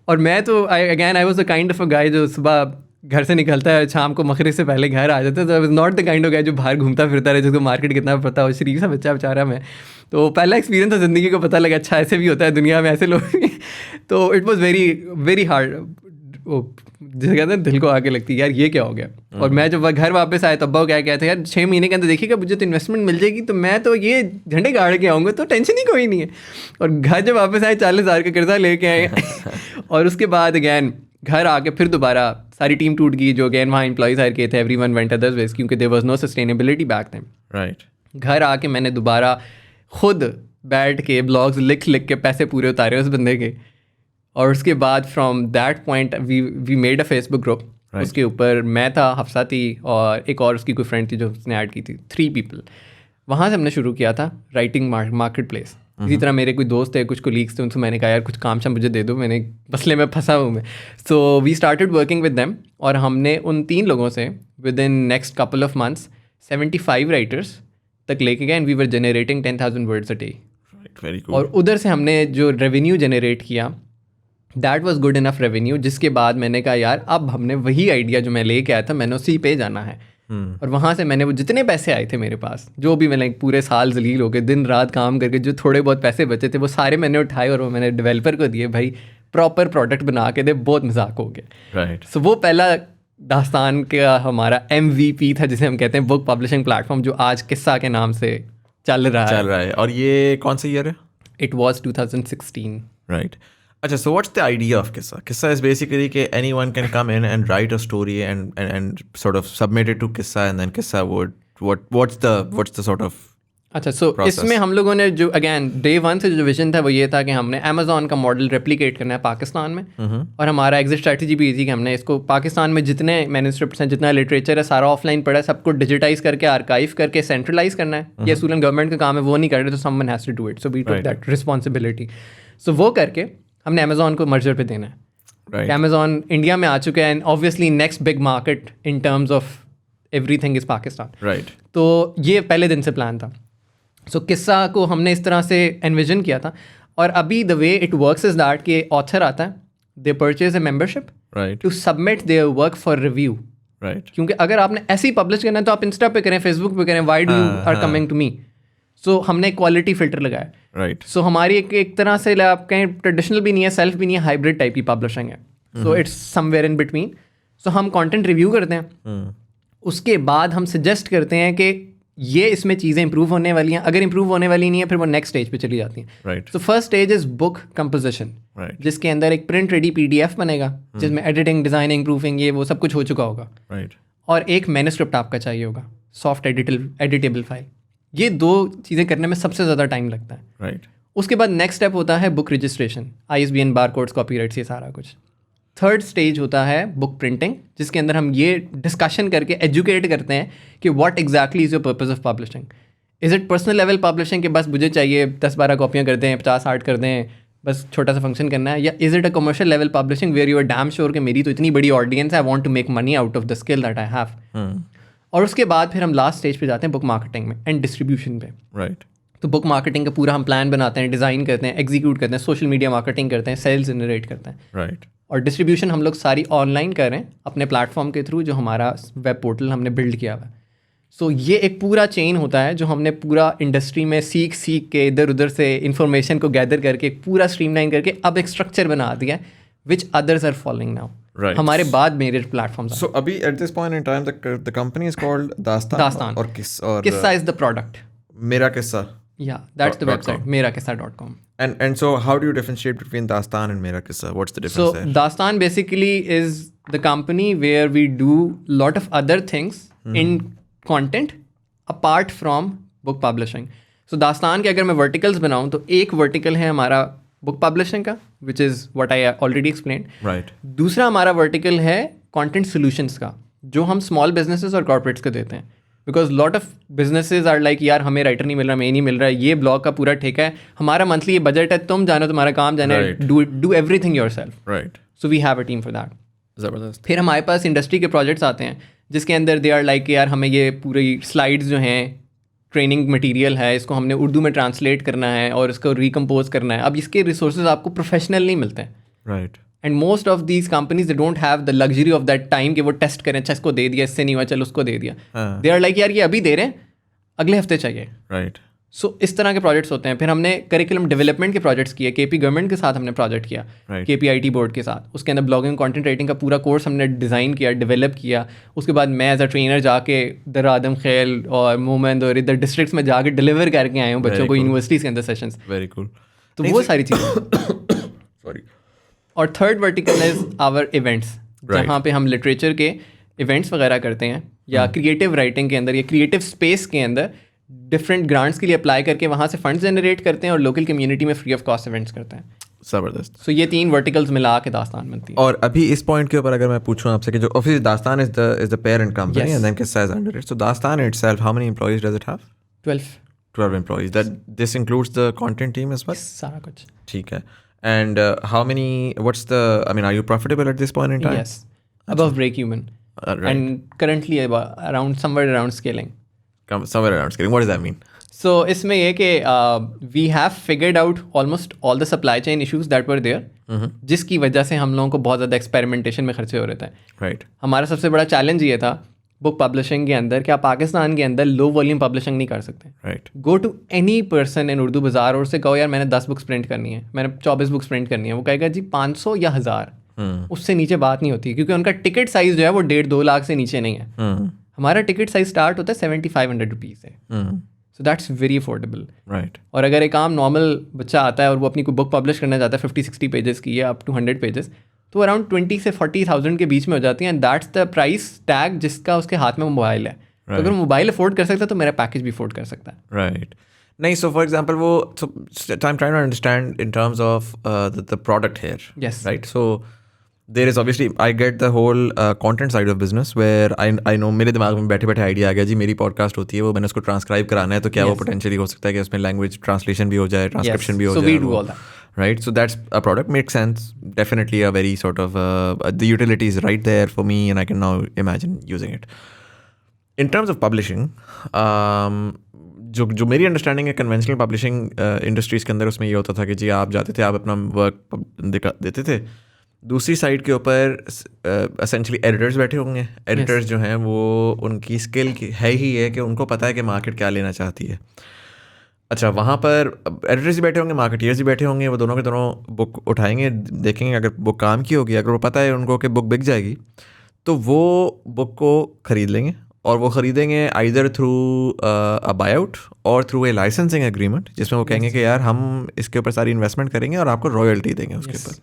और मैं तो I was the kind of a guy जो सुबह घर से निकलता है, शाम को मगरिब से पहले घर आ जाता है. तो I was not the kind of guy जो बाहर घूमता फिरता रहे, जिसको मार्केट कितना पता हो. शरीफ सा बच्चा बेचारा मैं. तो पहला एक्सपीरियंस था ज़िंदगी को, पता लगा अच्छा ऐसे भी होता है दुनिया में, ऐसे लोग. तो it was very very hard, जिसे कहते हैं दिल को आगे लगती है यार ये क्या हो गया। और मैं जब घर वापस आया तब वो क्या कहते हैं यार 6 महीने के अंदर देखिएगा मुझे तो इन्वेस्टमेंट मिल जाएगी तो मैं तो ये झंडे गाड़ के आऊँगा, तो टेंशन ही कोई नहीं है। और घर जब वापस आए 40,000 का कर्जा लेके आए और उसके बाद अगैन घर आके फिर दोबारा सारी टीम टूट गई, जो अगैन वहाँ एम्प्लॉयज़ हायर किए थे, एवरीवन वेंट अदर्स वेज क्योंकि there was no sustainability back then. Right. घर आके मैंने दोबारा खुद बैठ के ब्लॉग्स लिख लिख के पैसे पूरे उतारे उस बंदे के। और उसके बाद from that point we made a Facebook group. उसके ऊपर मैं था, हफ्सा थी और एक और उसकी कोई फ्रेंड थी जो उसने ऐड की थी, 3 पीपल। वहाँ से हमने शुरू किया था राइटिंग मार्केट प्लेस। इसी तरह मेरे कोई दोस्त है, कुछ कोलीग्स थे, उनसे मैंने कहा यार कुछ काम शाम मुझे दे दो, मैंने मसले में फंसा हूँ मैं। So we started working with them और हमने उन 3 लोगों से within next couple of months 75 writers तक लेके गए and we were generating 10,000 words a day. Very cool. और उधर से हमने जो रेवेन्यू जनरेट किया that was good enough revenue, जिसके बाद मैंने कहा यार अब हमने वही आइडिया जो मैं लेके आया था मैंने उसी पे जाना है। और वहाँ से मैंने वो जितने पैसे आए थे मेरे पास, जो भी मैंने पूरे साल जलील हो गए दिन रात काम करके जो थोड़े बहुत पैसे बचे थे वो सारे मैंने उठाए और वो मैंने डेवलपर को दिए, भाई प्रॉपर प्रोडक्ट बना के दे, बहुत मजाक हो गया। राइट। सो वो पहला दास्तान का हमारा MVP था, जिसे हम कहते हैं बुक पब्लिशिंग प्लेटफॉर्म, जो आज किस्सा के नाम से चल रहा है। और ये कौन सा ईयर है? It was 2016। राइट। अच्छा, so what's the idea of Qisa? Qisa is basically that anyone can come in and write a story and sort of submit it to Qisa and then Qisa would what's the sort of अच्छा, सो इसमें हम लोगों ने जो अगैन डे 1 से जो विजन था वो ये था कि हमने अमेज़ॉन का मॉडल रेप्लिकेट करना है पाकिस्तान में। और हमारा एग्जिट स्ट्रैटेजी भी थी कि हमने इसको पाकिस्तान में जितने मैन्युस्क्रिप्ट्स हैं, जितना लिटरेचर है, सारा ऑफलाइन पड़ा है, सबको डिजिटाइज करके आर्काइव करके सेंट्रलाइज करना है। ये असूलन गवर्नमेंट का काम है, वो नहीं कर रहे तो someone has to do it, so we took that responsibility. So वो करके हमने अमेज़ॉन को मर्जर पे देना है। अमेज़ॉन इंडिया में आ चुका है and obviously next big market in terms of everything is Pakistan. Right. तो ये पहले दिन से प्लान था। सो किस्सा को हमने इस तरह से एनविजन किया था। और अभी the way it works is that कि ऑथर आता है, they purchase a membership to submit their work for review. Right. क्योंकि अगर आपने ऐसे ही पब्लिश करना है तो आप इंस्टा पे करें, फेसबुक पे करें, why do you are coming to me. So हमने क्वालिटी फिल्टर लगाया। राइट। सो हमारी एक तरह से आप कहें ट्रेडिशनल भी नहीं है, सेल्फ भी नहीं है, हाइब्रिड टाइप की पब्लिशिंग है। So it's somewhere in between. So हम कंटेंट रिव्यू करते हैं, उसके बाद हम सजेस्ट करते हैं कि ये इसमें चीज़ें इंप्रूव होने वाली हैं, अगर इंप्रूव होने वाली नहीं है फिर वो नेक्स्ट स्टेज पे चली जाती हैं। Right. So first stage is book composition, जिसके अंदर एक प्रिंट रेडी PDF बनेगा जिसमें एडिटिंग, डिजाइनिंग, प्रूफिंग, ये वो सब कुछ हो चुका होगा। राइट। और एक मैन्युस्क्रिप्ट आपका चाहिए होगा, सॉफ्ट एडिटेबल फाइल। ये 2 चीज़ें करने में सबसे ज़्यादा टाइम लगता है। राइट। उसके बाद नेक्स्ट स्टेप होता है book registration, ISBN, barcodes, copyrights, ये सारा कुछ। थर्ड स्टेज होता है बुक प्रिंटिंग, जिसके अंदर हम ये डिस्कशन करके एजुकेट करते हैं कि what exactly is your purpose of publishing. Is it personal level publishing कि बस मुझे चाहिए 10-12 कॉपियाँ कर दें, 50-60 कर दें, बस छोटा सा फंक्शन करना है, या is it a commercial level publishing where you are damn sure कि मेरी तो इतनी बड़ी ऑडियंस है, I want to make money out of the skill that I have. और उसके बाद फिर हम लास्ट स्टेज पे जाते हैं बुक मार्केटिंग में एंड डिस्ट्रीब्यूशन पे। राइट। तो बुक मार्केटिंग का पूरा हम प्लान बनाते हैं, डिज़ाइन करते हैं, एग्जीक्यूट करते हैं, सोशल मीडिया मार्केटिंग करते हैं, सेल्स जनरेट करते हैं। राइट। और डिस्ट्रीब्यूशन हम लोग सारी ऑनलाइन कर रहे हैं अपने प्लेटफॉर्म के थ्रू, जो हमारा वेब पोर्टल हमने बिल्ड किया हुआ है। सो ये एक पूरा चेन होता है जो हमने पूरा इंडस्ट्री में सीख के इधर उधर से इंफॉर्मेशन को गैदर करके पूरा स्ट्रीमलाइन करके अब एक स्ट्रक्चर बना दिया है which others are following now. Right. हमारे बाद मेरे प्लेटफॉर्म। So अभी at this point in time the company is called Dastaan और Qisa is the product. मेरा किस्सा. Yeah, that's the website, merakissa.com. And so how do you differentiate between Dastaan and Mera Qissa? What's the difference there? So Dastaan basically is the company where we do lot of other things in content apart from book publishing. So Dastaan के अगर मैं verticals बनाऊँ तो एक vertical है हमारा बुक पब्लिशिंग का, which is what I already explain. Right. दूसरा हमारा वर्टिकल है कंटेंट सॉल्यूशंस का, जो हम स्मॉल बिजनेसेस और कॉर्पोरेट्स को देते हैं। Because lot of businesses are like यार हमें राइटर नहीं मिल रहा, हमें नहीं मिल रहा है, ये ब्लॉग का पूरा ठेका है, हमारा मंथली ये बजट है, तुम जानो तुम्हारा काम जाना है, do everything yourself. Right. So we have a team for that. ज़बरदस्त। फिर हमारे पास इंडस्ट्री के प्रोजेक्ट्स आते हैं जिसके अंदर दे आर लाइक यार हमें ये पूरी स्लाइड्स जो हैं, ट्रेनिंग मटेरियल है, इसको हमने उर्दू में ट्रांसलेट करना है और इसको रिकम्पोज करना है। अब इसके रिसोर्सेज आपको प्रोफेशनल नहीं मिलते हैं। Right. And most of these companies they don't have the luxury of that time कि वो टेस्ट करें, अच्छा इसको दे दिया, इससे नहीं हुआ, चलो उसको दे दिया। दे आर लाइक यार ये अभी दे रहे हैं, अगले हफ्ते चाहिए। राइट। सो इस तरह के प्रोजेक्ट्स होते हैं. फिर हमने करिकुलम डेवलपमेंट के प्रोजेक्ट्स किए. केपी गवर्नमेंट के साथ हमने प्रोजेक्ट किया, केपी आईटी बोर्ड के साथ. उसके अंदर ब्लॉगिंग कंटेंट राइटिंग का पूरा कोर्स हमने डिज़ाइन किया, डेवलप किया. उसके बाद मैं एज अ ट्रेनर जाके दर आदम खेल और मोमेंद और इधर डिस्ट्रिक्ट्स में जाके डिलीवर करके आया हूँ बच्चों को यूनिवर्सिटीज़ के अंदर सेशंस. Very cool. तो वो सारी चीज़ें. सॉरी. और third vertical is our events, जहाँ पे हम लिटरेचर के इवेंट्स वगैरह करते हैं, या क्रिएटिव राइटिंग के अंदर या क्रिएटिव स्पेस के अंदर डिफरेंट ग्रांट्स के लिए अप्लाई करके वहाँ से फंड्स जनरेट करते हैं और लोकल कम्युनिटी में फ्री ऑफ कॉस्ट इवेंट्स करते हैं. ज़बरदस्त. सो ये 3 वर्टिकल्स मिला के दास्तान बनती है. और अभी इस पॉइंट के ऊपर अगर मैं पूछूं आपसे कि जो office Dastaan is the parent company and then Kissa is under it. So Dastaan itself, how many employees does it have? 12 employees. That this includes the content team as well? सारा कुछ. ठीक है. And how many, what's the, I mean, are you profitable at this point in time? Yes, above break even. And currently somewhere around scaling. Somewhere around scaling. What does that mean? So इसमें ये कि we have figured out almost all the supply chain issues that were there, जिसकी वजह से हम लोगों को बहुत ज़्यादा एक्सपेरिमेंटेशन में खर्चे हो रहे थे. Right. हमारा सबसे बड़ा चैलेंज ये था बुक पब्लिशिंग के अंदर कि आप पाकिस्तान के अंदर लो वॉल्यूम पब्लिशिंग नहीं कर सकते. Right. Go to any person in Urdu Bazaar और उससे कहो यार मैंने 10 बुक्स प्रिंट करनी है, मैंने 24 बुक्स प्रिंट करनी है, वो कहेगा जी 500 या 1000. उससे नीचे बात नहीं होती, क्योंकि उनका टिकट साइज जो है वो 1.5-2 लाख से नीचे नहीं है. हमारा टिकट साइज स्टार्ट होता है 7500 रुपीज़ से. So that's very affordable. Right. और अगर एक आम नॉर्मल बच्चा आता है और वो अपनी कोई बुक पब्लिश करना चाहता है 50-60 पेजेस की या अप टू 100 पेजेस, तो अराउंड 20 से 40,000 के बीच में हो जाती है. And that's the price tag जिसका उसके हाथ में मोबाइल है. तो अगर मोबाइल अफोर्ड कर सकता है तो मेरा पैकेज भी अफोर्ड कर सकता है. राइट. नहीं, सो फॉर एग्जाम्पल वो, so I am trying to understand in terms of the product here. Yes. Right. So there is obviously, I get the whole content side of business where I know, मेरे दिमाग में बैठे बैठे आइडिया आ गया जी, मेरी पॉडकास्ट होती है, वो मैंने उसको ट्रांसक्राइब कराना है, तो क्या वो पोटेंशियली हो सकता है कि उसमें लैंग्वेज ट्रांसलेशन भी हो जाए, ट्रांसक्रिप्शन भी हो जाए. So we do all that. Right, so that's a product, makes sense, definitely a very sort of the utility is right there for me and I can now imagine using it. In terms of publishing, जो मेरी अंडरस्टैंडिंग है कन्वेंशनल पब्लिशिंग इंडस्ट्रीज़ के अंदर, उसमें ये होता था कि जी आप जाते थे, आप अपना वर्क देते थे, दूसरी साइड के ऊपर एसेंशली एडिटर्स बैठे होंगे. एडिटर्स जो हैं वो, उनकी स्किल है कि उनको पता है कि मार्केट क्या लेना चाहती है. अच्छा, वहाँ पर एडिटर्स भी बैठे होंगे, मार्केटियर्स भी बैठे होंगे, वो दोनों के दोनों बुक उठाएंगे, देखेंगे अगर बुक काम की होगी, अगर वो पता है उनको कि बुक बिक जाएगी, तो वो बुक को ख़रीद लेंगे. और वो ख़रीदेंगे either through a bye out और थ्रू ए लाइसेंसिंग एग्रीमेंट, जिसमें वो कहेंगे कि यार हम इसके ऊपर सारी इन्वेस्टमेंट करेंगे और आपको रॉयल्टी देंगे उसके ऊपर.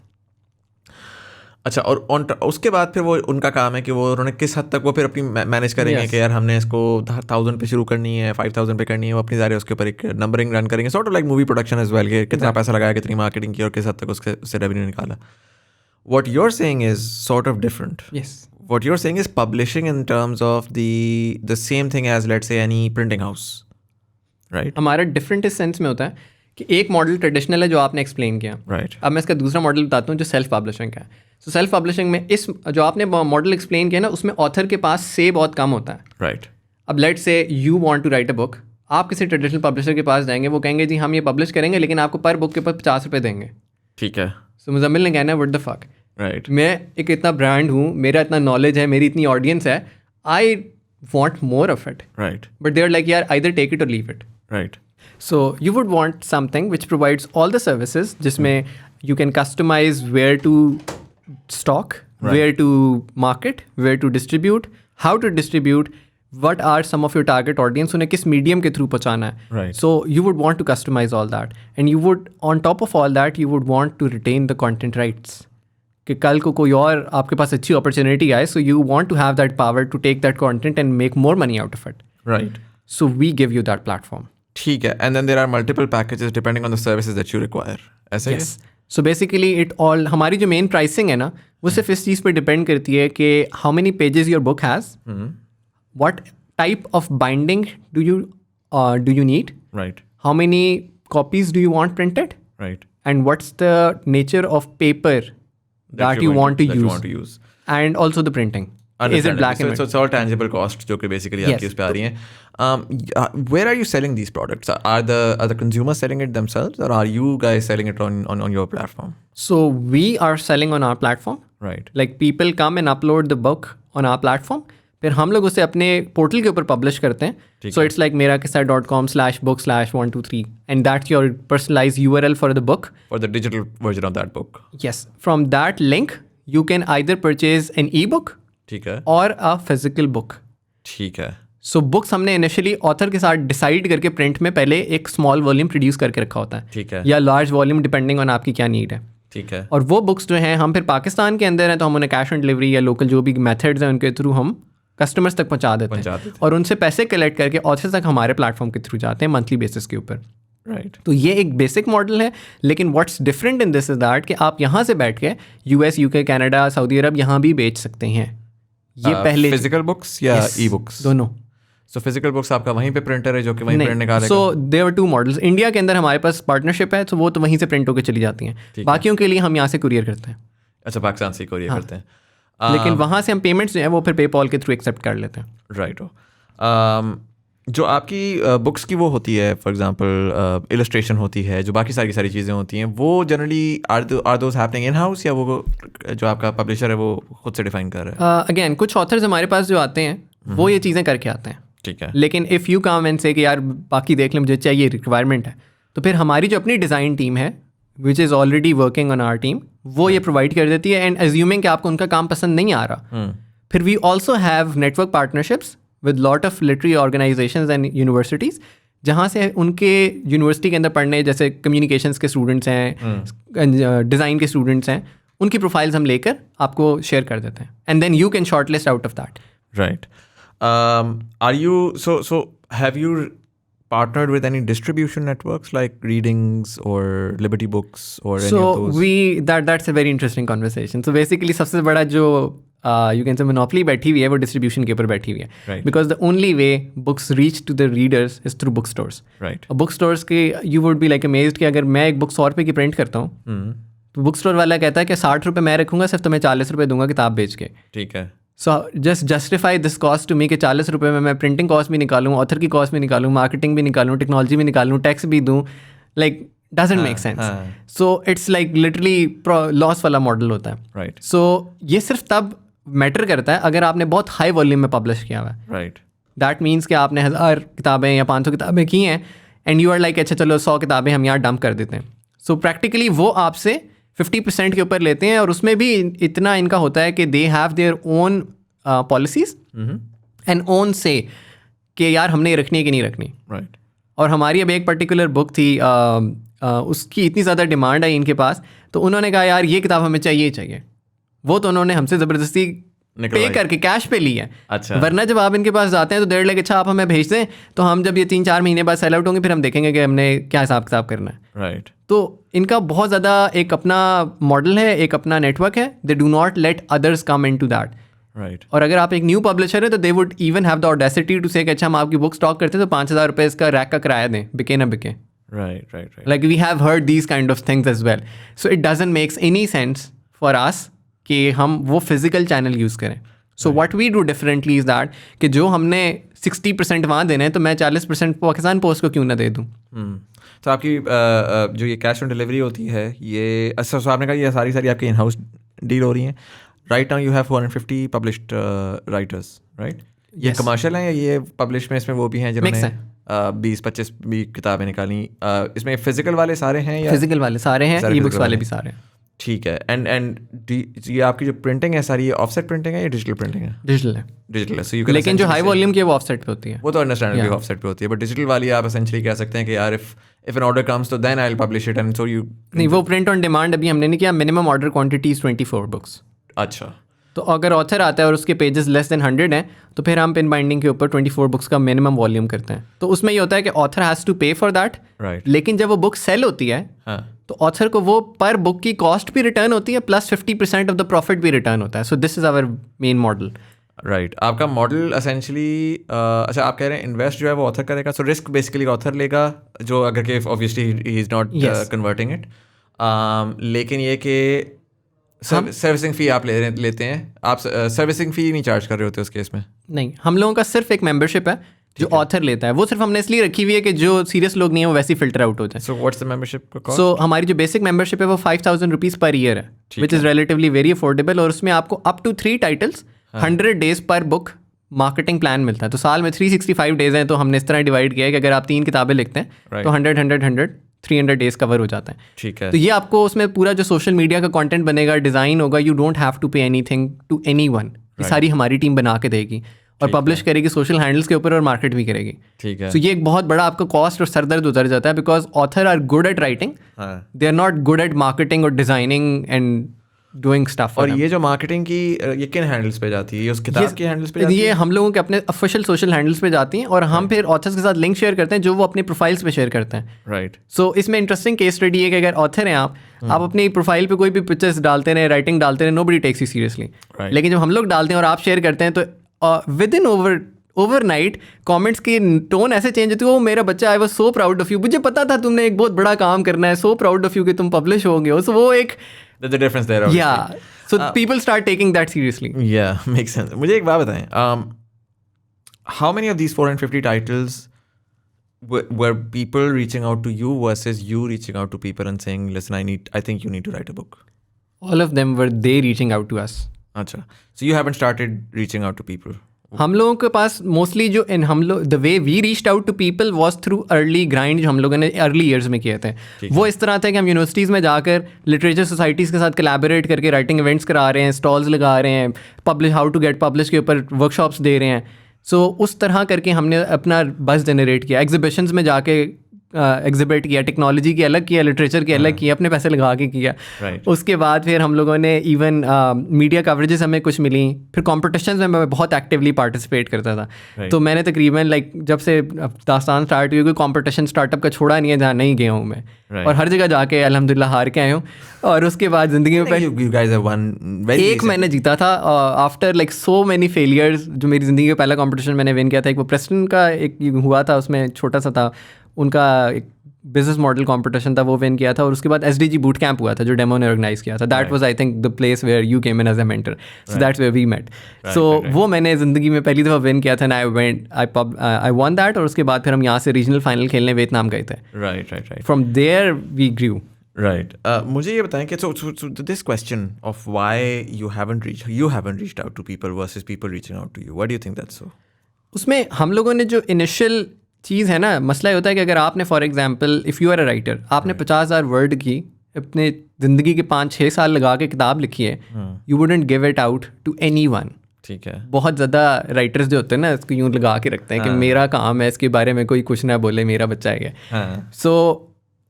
अच्छा, और उसके बाद फिर वो उनका काम है कि वो उन्होंने किस हद तक वो फिर अपनी मैनेज करेंगे कि यार हमने इसको 1000 पे शुरू करनी है, 5000 पे करनी है, वो अपनी ज़ाहिर उसके ऊपर एक नंबरिंग रन करेंगे, sort of like movie production as well, कि कितना पैसा लगाया, कितनी मार्केटिंग की और किस हद तक उससे रेवेन्यू निकाला. What you are saying is sort of different. What you're saying is publishing in terms of the same thing as, let's say, any printing house, right? हमारा डिफरेंट इस सेंस में होता है कि एक मॉडल ट्रेडिशनल है जो आपने एक्सप्लेन किया. Right. अब मैं इसका दूसरा मॉडल बताता हूँ जो सेल्फ पब्लिशिंग का है. सो सेल्फ पब्लिशिंग में इस जो आपने मॉडल एक्सप्लेन किया ना, उसमें ऑथर के पास से बहुत कम होता है. Right. अब let's say you want to write a book, आप किसी ट्रेडिशनल पब्लिशर के पास जाएंगे, वो कहेंगे जी हम ये पब्लिश करेंगे लेकिन आपको पर बुक के ऊपर 50 रुपये देंगे. ठीक है. सो मुजम्मिल ने कहना है व्हाट द फक. Right. मैं एक इतना ब्रांड हूँ, मेरा इतना नॉलेज है, मेरी इतनी ऑडियंस है, I want more of it. Right. But they are like यार आइदर टेक इट और leave it. Right. So you would want something which provides all the services, जिसमें you can customize where to stock, where to market, where to distribute, how to distribute, what are some of your target audience, उन्हें किस medium के through पहुँचाना है. Right. So you would want to customize all that, and you would, on top of all that, you would want to retain the content rights. कि कल को कोई और आपके पास अच्छी अपॉर्चुनिटी आए, so you want to have that power to take that content and make more money out of it. Right. So we give you that platform. ठीक है. And then there are multiple packages depending on the services that you require. ऐसा Yes. So basically it all, हमारी जो मेन प्राइसिंग है ना, वो सिर्फ इस चीज़ पे डिपेंड करती है कि how many pages your book has, what type of binding do you need, right, how many copies do you want printed, right, and what's the nature of paper that you want to use, and also the printing. Is it black and white? So it's all tangible cost जो कि basically आपकी उस पे आ रही हैं. Where are you selling these products? Are the consumers selling it themselves, or are you guys selling it on your platform? So we are selling on our platform. Right. Like people come and upload the book on our platform. फिर हम लोग उसे अपने पोर्टल के ऊपर पब्लिश करते हैं. So it's like merakissa.com/book/123 and that's your personalize URL for the book. For the digital version of that book. Yes, from that link you can either purchase an e-book ठीक है. or a physical book. ठीक है. सो बुक्स हमने इनिशियली ऑथर के साथ डिसाइड करके प्रिंट में पहले एक स्मॉल वॉल्यूम प्रोड्यूस करके रखा होता है. ठीक है. या लार्ज वॉल्यूम डिपेंडिंग ऑन आपकी क्या नीड है. ठीक है. और वो बुक्स जो हैं हम फिर पाकिस्तान के अंदर हैं तो हम उन्हें कैश ऑन डिलीवरी या लोकल जो भी मेथड्स हैं उनके थ्रू हम कस्टमर्स तक पहुंचा देते हैं और उनसे पैसे कलेक्ट करके ऑथर्स तक हमारे प्लेटफॉर्म के थ्रू जाते हैं मंथली बेसिस के ऊपर. राइट. तो ये एक बेसिक मॉडल है. लेकिन what's different in this is that कि आप यहाँ से बैठ के US UK कनाडा सऊदी अरब यहाँ भी बेच सकते हैं. ये पहले फिजिकल बुक्स या ई बुक्स दोनों. सो फिजिकल बुक्स आपका वहीं पे प्रिंटर है जो कि वहीं प्रिंट निकालेगा. So there are 2 models. India के अंदर हमारे पास पार्टनरशिप है तो वो तो वहीं से प्रिंट होकर चली जाती हैं. बाकियों के लिए हम यहाँ से कुरियर करते हैं. अच्छा, पाकिस्तान से कुरियर करते हैं. लेकिन वहाँ से हम पेमेंट्स जो है वो फिर पेपॉल के थ्रू एक्सेप्ट कर लेते हैं. राइट. जो आपकी बुक्स की वो होती है, फॉर एग्जांपल इलस्ट्रेशन होती है, जो बाकी सारी चीज़ें होती हैं, वो generally are those happening in house या वो जो आपका पब्लिशर है वो खुद से डिफाइन कर रहा है? अगेन कुछ ऑथर्स हमारे पास जो आते हैं वो ये चीज़ें करके आते हैं. ठीक है. लेकिन इफ़ यू कम एंड से कि यार बाकी देख लें मुझे चाहिए रिक्वायरमेंट है, तो फिर हमारी जो अपनी डिज़ाइन टीम है which is already working on our team वो ये प्रोवाइड कर देती है. एंड एज्यूमिंग कि आपको उनका काम पसंद नहीं आ रहा, फिर we also have network partnerships with lot of literary organisations and universities जहाँ से उनके यूनिवर्सिटी के अंदर पढ़ने जैसे कम्युनिकेशंस के स्टूडेंट्स हैं, डिज़ाइन के स्टूडेंट्स हैं, उनकी प्रोफाइल्स हम लेकर आपको शेयर कर देते हैं. And then you can short list out of that. Right. Are you so have you partnered with any distribution networks like Readings or Liberty Books or any of those? So that's a very interesting conversation. So basically सबसे बड़ा जो you can say monopoly बैठी हुई है वो distribution के ऊपर बैठी हुई है. Right. Because the only way books reach to the readers is through bookstores. Right. book stores के you would be like amazed कि अगर मैं एक बुक 100 रुपये की प्रिंट करता हूँ तो बुक स्टोर वाला कहता है कि 60 रुपये मैं रखूँगा, सिर्फ तुम्हें 40 रुपये दूंगा किताब बेच के. ठीक है. So just justify this cost to me कि 40 रुपये में मैं प्रिंटिंग कॉस्ट भी निकालूँ, ऑथर की कॉस्ट भी निकालूँ, मार्केटिंग भी निकालूँ, टेक्नोलॉजी भी निकालूँ, टैक्स भी दूँ, like doesn't make sense. So it's like literally loss वाला मॉडल होता है. राइट. सो ये सिर्फ तब मैटर करता है अगर आपने बहुत हाई वॉल्यूम में पब्लिश किया हुआ है. राइट. दैट मीन्स कि आपने 1000 किताबें या 500 किताबें की हैं एंड यू आर लाइक अच्छा चलो 100 किताबें हम यहाँ डंप कर देते हैं. सो प्रैक्टिकली वो आपसे 50% के ऊपर लेते हैं और उसमें भी इतना इनका होता है कि they have their own policies and own से कि यार हमने ये रखनी है कि नहीं रखनी. राइट. और हमारी अब एक पर्टिकुलर बुक थी उसकी इतनी ज़्यादा डिमांड आई इनके पास तो उन्होंने कहा यार ये किताब हमें चाहिए ही चाहिए. वो तो उन्होंने हमसे ज़बरदस्ती पे करके कैश पे ली है. अच्छा. वरना जब आप इनके पास जाते हैं तो देर लगे अच्छा आप हमें भेज दें तो हम जब ये 3-4 महीने बाद सेल आउट होंगे फिर हम देखेंगे कि हमने क्या हिसाब किताब करना है. राइट. तो इनका बहुत ज़्यादा एक अपना मॉडल है, एक अपना नेटवर्क है. They do not let others come into that. Right. और अगर आप एक न्यू पब्लिशर है तो they would even have the audacity to say कि अच्छा हम आपकी बुक स्टॉक करते हैं तो 5,000 रुपये इसका रैक का किराया दें, बिके ना बिके. Right. Right. Right. Like we have heard these kind of things as well. So it doesn't makes any sense for us कि हम वो फिजिकल चैनल यूज़ करें. So what we do differently is that कि जो हमने 60% वहाँ देने हैं तो मैं 40% पाकिस्तान पोस्ट को क्यों ना दे दूँ. तो आपकी जो ये कैश ऑन डिलीवरी होती है ये अच्छा आपने कहा ये सारी आपकी इन हाउस डील हो रही हैं. Right now you have 450 published writers, right? ये कमर्शियल हैं या ये पब्लिश में इसमें वो भी हैं जिन्होंने 20-25 भी किताबें निकाली? इसमें फिजिकल वाले सारे हैं या फिजिकल वाले सारे हैं, ई बुक्स वाले भी सारे हैं. ठीक है. एंड ये आपकी जो प्रिंटिंग है सारी ये ऑफसेट प्रिंटिंग है या डिजिटल प्रिंटिंग है? डिजिटल है. डिजिटल है. So लेकिन जो हाई वॉल्यूम की है वो ऑफसेट पे होती है. वो तो अंडरस्टैंडेबली ऑफसेट पे होती है, बट डिजिटल वाली आप एसेंशियली कह सकते हैं कि यार इफ एन ऑर्डर कम्स तो then I will publish it and so you. नहीं, वो प्रिंट ऑन डिमांड अभी हमने नहीं किया. Minimum order quantity is 24 books. अच्छा. तो अगर ऑथर आता है और उसके पेजेस लेस देन 100 हैं तो फिर हम पिन बाइंडिंग के ऊपर 24 बुक्स का मिनिमम वॉल्यूम करते हैं. तो उसमें ये होता है कि ऑथर हैज़ टू पे फॉर दैट. राइट. लेकिन जब वो बुक सेल होती है तो ऑथर को वो पर बुक की कॉस्ट भी रिटर्न होती है प्लस 50% ऑफ द प्रॉफिट भी रिटर्न होता है. So this is our main model. Right. आपका मॉडल एसेंशली अच्छा आप कह रहे हैं इन्वेस्ट जो है वो ऑथर करेगा. सो रिस्क बेसिकली ऑथर लेगा जो अगर के obviously he is not converting it. लेकिन ये कि सर्विसिंग फ़ी आप लेते हैं. आप सर्विसिंग फ़ी नहीं चार्ज कर रहे होते उस केस में? नहीं, हम लोगों का सिर्फ एक मेंबरशिप है जो ऑथर लेता है. वो सिर्फ हमने इसलिए रखी हुई है कि जो सीरियस लोग नहीं है वो वैसे ही फिल्टर आउट हो जाए. So what's the membership cost? So हमारी जो बेसिक मेंबरशिप है वो 5,000 रुपीज़ पर ईयर है, which is relatively very affordable. और उसमें आपको अप टू 3 टाइटल्स 100 डेज पर बुक मार्केटिंग प्लान मिलता है। तो साल में 365 डेज हैं, तो हमने इस तरह डिवाइड किया है कि अगर आप 3 किताबें लिखते हैं तो 100 300 डेज कवर हो जाता है। ठीक है। तो ये आपको उसमें पूरा जो सोशल मीडिया का कंटेंट बनेगा, डिज़ाइन होगा, you don't have to pay anything to anyone, ये सारी हमारी टीम बना के देगी और पब्लिश करेगी सोशल हैंडल्स के ऊपर और मार्केट भी करेगी। ठीक है। तो ये एक बहुत बड़ा आपका कॉस्ट और सरदर्द उतर जाता है, because author are good at writing, they are not good at marketing और डिजाइनिंग एंड डूइंग स्टफ। और ये जो मार्केटिंग की ये किन हैंडल्स पे जाती है? ये उस किताब के हैंडल्स पे जाती है? ये हम लोगों के अपने ऑफिशियल सोशल हैंडल्स पे जाती हैं और हम फिर ऑथर्स के साथ लिंक शेयर करते हैं जो वो अपनी प्रोफाइल्स पे शेयर करते हैं। राइट। सो इसमें इंटरेस्टिंग केस स्टडी है कि अगर ऑथर हैं आप अपनी प्रोफाइल पे कोई भी पिक्चर्स डालते रहे, राइटिंग डालते रहे, नोबडी टेक्स यू सीरियसली। लेकिन जब हम लोग डालते हैं और आप शेयर करते हैं तो विद इन ओवरनाइट कमेंट्स की टोन ऐसे चेंज होती है, वो मेरा बच्चा, I was so proud of you, मुझे पता था तुमने एक बहुत बड़ा काम करना है, सो प्राउड ऑफ यू कि तुम पब्लिश हो गए हो। सो वो एक the difference there obviously. Yeah, so people start taking that seriously. Yeah, makes sense. मुझे एक बात बताएं, how many of these 450 titles were people reaching out to you versus you reaching out to people and saying, listen, I think you need to write a book? All of them were they reaching out to us. अच्छा, so you haven't started reaching out to people? हम लोगों के पास मोस्टली जो हम लोग the way we reached out to people was through early grind, जो हम लोगों ने अर्ली ईयर्स में किए थे। वो इस तरह था कि हम यूनिवर्सिटीज़ में जाकर लिटरेचर सोसाइटीज़ के साथ कोलैबोरेट करके राइटिंग इवेंट्स करा रहे हैं, स्टॉल्स लगा रहे हैं, publish how to get publish के ऊपर वर्कशॉप्स दे रहे हैं। सो उस तरह करके हमने अपना बज़ जनरेट किया, एग्जीबिशंस में जाके एग्जिबिट किया, टेक्नोलॉजी की अलग किया, लिटरेचर की अलग किया, अपने पैसे लगा के किया। उसके बाद फिर हम लोगों ने इवन मीडिया कवरेजेस हमें कुछ मिली, फिर कॉम्पिटिशन्स में मैं बहुत एक्टिवली पार्टिसिपेट करता था। तो मैंने तकरीबन जब से दास्तान स्टार्ट हुई, कोई कॉम्पिटिशन स्टार्टअप का छोड़ा नहीं है जहाँ नहीं गया हूँ मैं, और हर जगह जाके अल्हम्दुलिल्लाह हार के आया हूँ। और उसके बाद ज़िंदगी में एक मैंने जीता था आफ्टर सो मैनी फेलियर्स। जो मेरी ज़िंदगी का पहला कॉम्पिटिशन मैंने विन किया था, एक वो प्रेस्टन का एक हुआ था, उसमें छोटा सा था, उनका एक बिजनेस मॉडल कंपटीशन था, वो विन किया था। और उसके बाद SDG बूट कैंप हुआ था जो डेमो ने ऑर्गेनाइज किया था। That was I think the place where you came in as a mentor, so that's where we met. So वो मैंने ज़िंदगी में पहली दफ़ा विन किया था ना, आई वन दैट। और उसके बाद फिर हम यहाँ से रीजनल फाइनल खेलने वियतनाम गए थे। Right. From there we grew. Right. मुझे ये बताएं कि so this question of why you haven't reached out to people versus people reaching out to you, why do you think that's so? उसमें हम लोगों ने जो इनिशियल चीज़ है ना, मसला ये होता है कि अगर आपने for example if you are a writer, आपने 50,000 वर्ड की अपने ज़िंदगी के 5-6 साल लगा के किताब लिखी है, you wouldn't give it out to anyone. ठीक है। बहुत ज़्यादा राइटर्स जो होते हैं ना, इसको यूँ लगा के रखते हैं कि मेरा काम है, इसके बारे में कोई कुछ ना बोले, मेरा बच्चा है। सो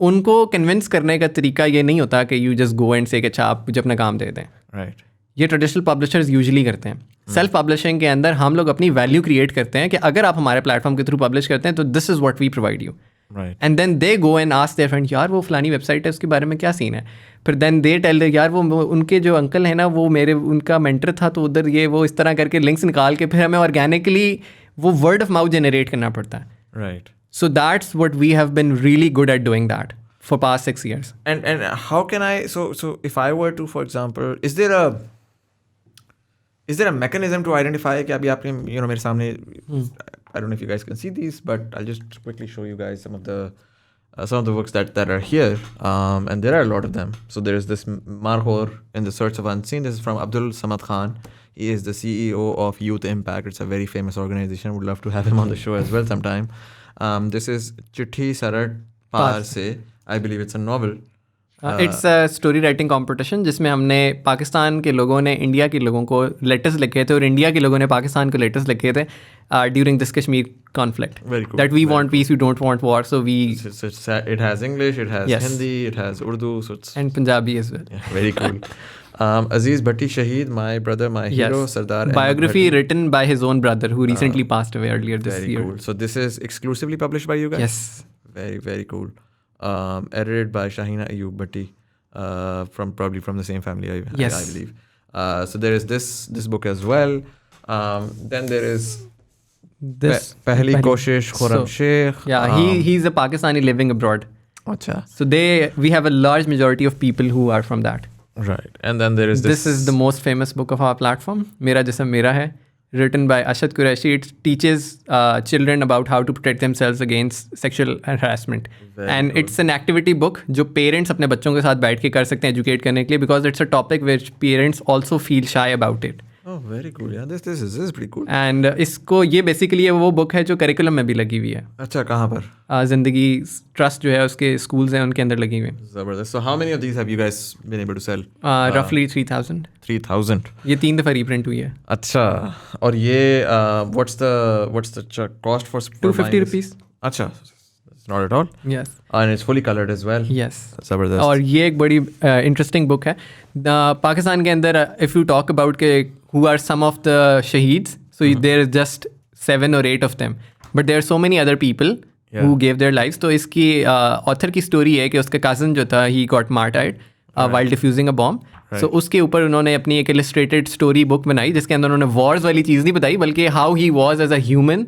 उनको कन्विंस करने का तरीका ये नहीं होता कि यू जस्ट गो एंड से कि अच्छा आप मुझे अपना काम दे दें। राइट। ये ट्रेडिशनल पब्लिशर्स यूजुअली करते हैं। सेल्फ पब्लिशिंग के अंदर हम लोग अपनी वैल्यू क्रिएट करते हैं कि अगर आप हमारे प्लेटफॉर्म के थ्रू पब्लिश करते हैं तो this is what we provide you, and then they go and ask their friend, यार वो फलानी वेबसाइट है, उसके बारे में क्या सीन है। फिर देन दे टेल यार वो उनके जो अंकल है ना, वो उनका मेंटर था, तो उधर ये वो इस तरह करके लिंक्स निकाल के फिर हमें ऑर्गेनिकली वो वर्ड ऑफ माउथ जनरेट करना पड़ता है। Right. So that's what we have been really good at doing that for past 6 years. And how can I, so if I were to, for example, is there a mechanism to identify कि अभी आपने मेरे सामने, I don't know if you guys can see these, but I'll just quickly show you guys some of the works that are here, and there are a lot of them. So there is this Marhor in the Search of Unseen. This is from Abdul Samad Khan. He is the CEO of Youth Impact. It's a very famous organization. Would love to have him on the show as well sometime. This is Chithi Sarat Par Se. I believe it's a novel. It's a story writing competition जिसमें हमने पाकिस्तान के लोगों ने इंडिया के लोगों को लेटर्स लिखे थे और इंडिया के लोगों ने पाकिस्तान को लेटर्स लिखे थे during this Kashmir conflict that we want peace, we don't want war. So we it has English, it has Hindi, it has Urdu, so it's and Punjabi as well. Yeah, very cool. Aziz Bhatti Shaheed, my brother, my hero, Sardar. Biography written by his own brother who recently passed away earlier this year. Very cool. So this is exclusively published by you guys? Yes. Very, very cool. Edited by Shahina Ayub Bhatti, probably from the same family, I believe. So there is this book as well. Then there is this Pehli Koshish Khurram Sheikh. Yeah, he's a Pakistani living abroad. Acha. So we have a large majority of people who are from that. Right. And then there is this. This is the most famous book of our platform. Mera Jism Mera Hai. Written by Ashad Qureshi. It teaches children about how to protect themselves against sexual harassment. And it's an activity book जो parents अपने बच्चों के साथ बैठ के कर सकते हैं educate करने के लिए, because it's a topic which parents also feel shy about it. Oh, very cool. Yeah, this is pretty cool. And इसको ये बेसिकली वो बुक है जो करिकुलम में भी लगी हुई है. अच्छा, कहाँ पर? ज़िंदगी ट्रस्ट जो है उसके स्कूल्स हैं उनके अंदर लगी हुई है. जबरदस्त. So how many of these have you guys been able to sell? रफली 3000. 3000. ये 3 दफ़ा रीप्रिंट हुई है. अच्छा. और ये what's the cost for 250 rupees. अच्छा. Not at all. Yes. And it's fully colored as well. Yes. जबरदस्त. और ये एक बड़ी इंटरेस्टिंग बुक है. पाकिस्तान के अंदर इफ़ यू टॉक अबाउट के who are some of the shaheeds, so there is just 7 or 8 of them, but there are so many other people who gave their lives. तो इसकी ऑथर की स्टोरी है कि उसका कज़न जो था he got martyred while defusing a bomb. So उसके ऊपर उन्होंने अपनी एक इलस्ट्रेटेड स्टोरी बुक बनाई जिसके अंदर उन्होंने वॉर्स वाली चीज़ नहीं बताई बल्कि how he was as a human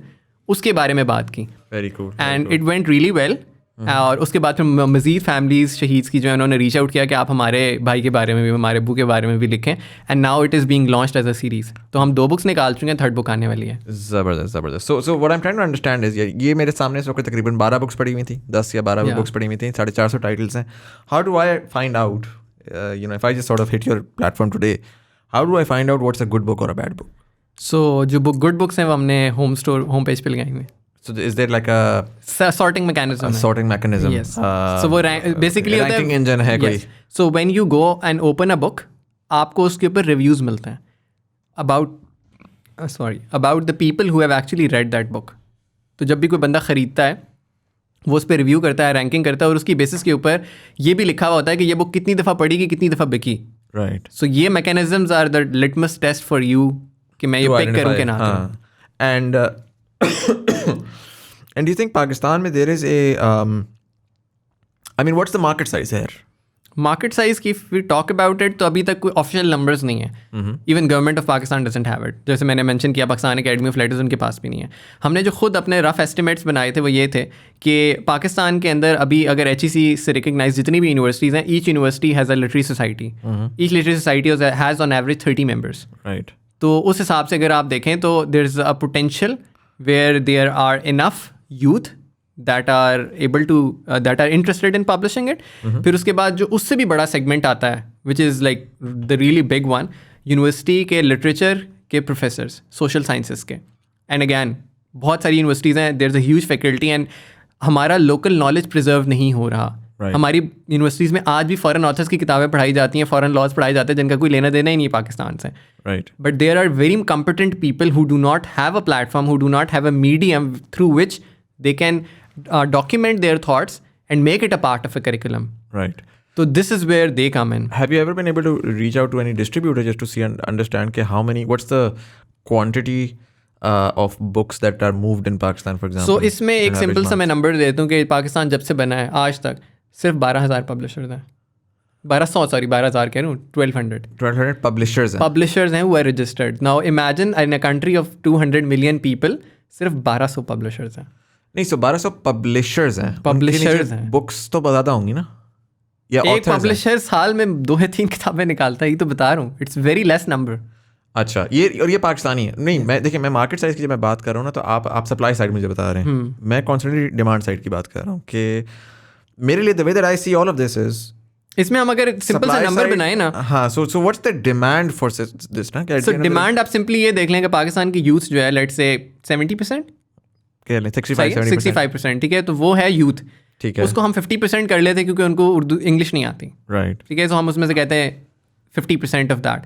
उसके बारे में बात की. Very cool. And it went really well. और उसके बाद फिर मज़ीद फैमिलीज़ शहीद की जो है उन्होंने रीच आउट किया कि आप हमारे भाई के बारे में भी हमारे अब्बू के बारे में भी लिखें. And now it is being launched as a series. तो हम 2 बुक्स निकाल चुके हैं, 3rd बुक आने वाली है. ज़बरदस्त. So what I'm trying to understand is ये मेरे सामने इस वक्त तकरीबन 12 बुक्स पड़ी हुई थी, 10 या 12 बुक्स पड़ी हुई थी, 450 टाइटल्स हैं. How do I find out, if I just sort of hit your platform today, how do I find out what's a good book or a bad book? सो जो गुड बुक्स हैं वो हमने होम पेज पे लगाई हुई हैं. So is there like a sorting mechanism. sorting mechanism? Yes. So वो basically ranking engine है कोई? So when you go and open a book, आपको उसके ऊपर reviews मिलते हैं about the people who have actually read that book. तो जब भी कोई बंदा ख़रीदता है वो उस पर रिव्यू करता है, रैंकिंग करता है और उसकी बेसिस के ऊपर ये भी लिखा हुआ होता है कि ये बुक कितनी दफ़ा पढ़ी, कितनी दफ़ा बिकी. Right. So ये mechanisms are the litmus test for you कि मैं ये पिक करूँ कि ना करूँ. And and do you think Pakistan में there is a I mean what's the market size here? Market size की वी टॉक अबाउट इट तो अभी तक कोई ऑफिशियल नंबर्स नहीं है. Even government of Pakistan doesn't have it. जैसे मैंने मेंशन किया पाकिस्तान एकेडमी ऑफ लेटर्स उनके पास भी नहीं है. हमने जो खुद अपने रफ एस्टिमेट्स बनाए थे वो ये थे कि पाकिस्तान के अंदर अभी अगर HEC से रिकगनाइज जितनी भी यूनिवर्सिटीज़ हैं, each university has a literary society. Each literary society has on average 30 members. Right. तो उस हिसाब से अगर आप देखें तो there is a potential where there are enough youth that are interested in publishing it. फिर उसके बाद जो उससे भी बड़ा सेगमेंट आता है which is like the really big one, university के लिटरेचर के प्रोफेसर्स, सोशल साइंसेस के. एंड अगैन बहुत सारी यूनिवर्सिटीज़ हैं, there is a huge faculty and हमारा लोकल नॉलेज प्रिजर्व नहीं हो रहा. हमारी यूनिवर्सिटीज़ में आज भी फॉरेन ऑथर्स की किताबें पढ़ाई जाती हैं, फॉरेन लॉज पढ़ाए जाते हैं जिनका कोई लेना देना ही नहीं है पाकिस्तान से. Right. But there are very competent people who do not have a platform, who do not have a medium through which they can document their thoughts and make it a part of a curriculum. Right. So this is where they come in. Have you ever been able to reach out to any distributor just to see and understand what's the quantity of books that are moved in Pakistan, for example? So इसमें एक सिंपल सा मैं नंबर देता हूँ कि पाकिस्तान जब से बना है आज तक सिर्फ 12,000 पब्लिशर्स हैं. 12,000 कह रहा हूँ, 1200 publishers हैं who are registered. Now imagine in a country of 200 million people सिर्फ 1200 publishers हैं. नहीं, सो 1200 पब्लिशर्स हैं. बुक्स तो ज़्यादा होंगी ना, या एक पब्लिशर साल में 2 या 3 किताबें निकालता है, ये तो बता रहा हूँ. It's very less number. अच्छा, ये पाकिस्तानी है. नहीं, मैं मार्केट साइज की जब मैं बात कर रहा हूँ ना, तो आप सप्लाई साइड मुझे बता रहे हैं. मैं कॉन्स्टेंटली डिमांड साइड की बात कर रहा हूँ कि मेरे लिए the way that I see all of this is, इसमें हम अगर सिंपल सा नंबर बनाए ना, हाँ, so what's the demand for this ना. सो डिमांड आप सिंपली ये देख लें कि पाकिस्तान की यूथ जो है, लेट्स से 70%, 65%, ठीक है, तो वो है यूथ. ठीक है, उसको हम 50% कर लेते हैं क्योंकि उनको उर्दू इंग्लिश नहीं आती. राइट. ठीक है, तो हम उसमें से कहते हैं 50% ऑफ दैट.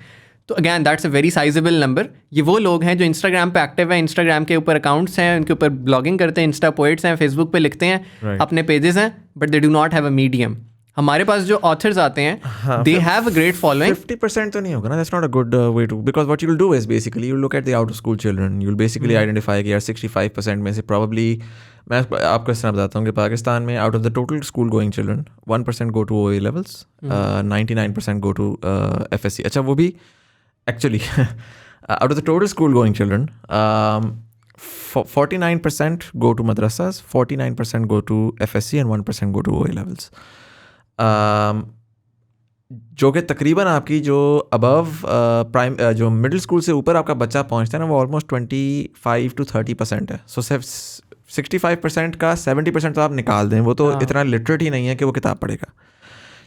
तो again that's a very sizable number. ये वो लोग हैं जो इंस्टाग्राम पे एक्टिव हैं, इंस्टाग्राम के ऊपर अकाउंट्स हैं, उनके ऊपर ब्लॉगिंग करते हैं, इंस्टा पोएट्स हैं, फेसबुक पे लिखते हैं, अपने पेजेस हैं, but they do not have a medium. हमारे पास जो ऑथर्स आते हैं, they have a great following. 50% तो नहीं होगा ना, that's not a good way to, because what you will do is basically you will look at the out of school children. You will basically identify कि यार 65% में से प्रॉब्ली, मैं आपको इस तरह बताता हूँ कि पाकिस्तान में out of the total school going children 1% go to OA levels, 99% go to FSC. अच्छा, वो भी actually out of the total school going children 49% go to madrasas, 49% go to FSC and 1% go to OA levels. जो कि तकरीबन आपकी जो अबव जो मिडिल स्कूल से ऊपर आपका बच्चा पहुंचता है ना, वो ऑलमोस्ट 25 to 30% है. सो 65% का 70% तो आप निकाल दें, वो तो इतना लिटरेट ही नहीं है कि वो किताब पढ़ेगा.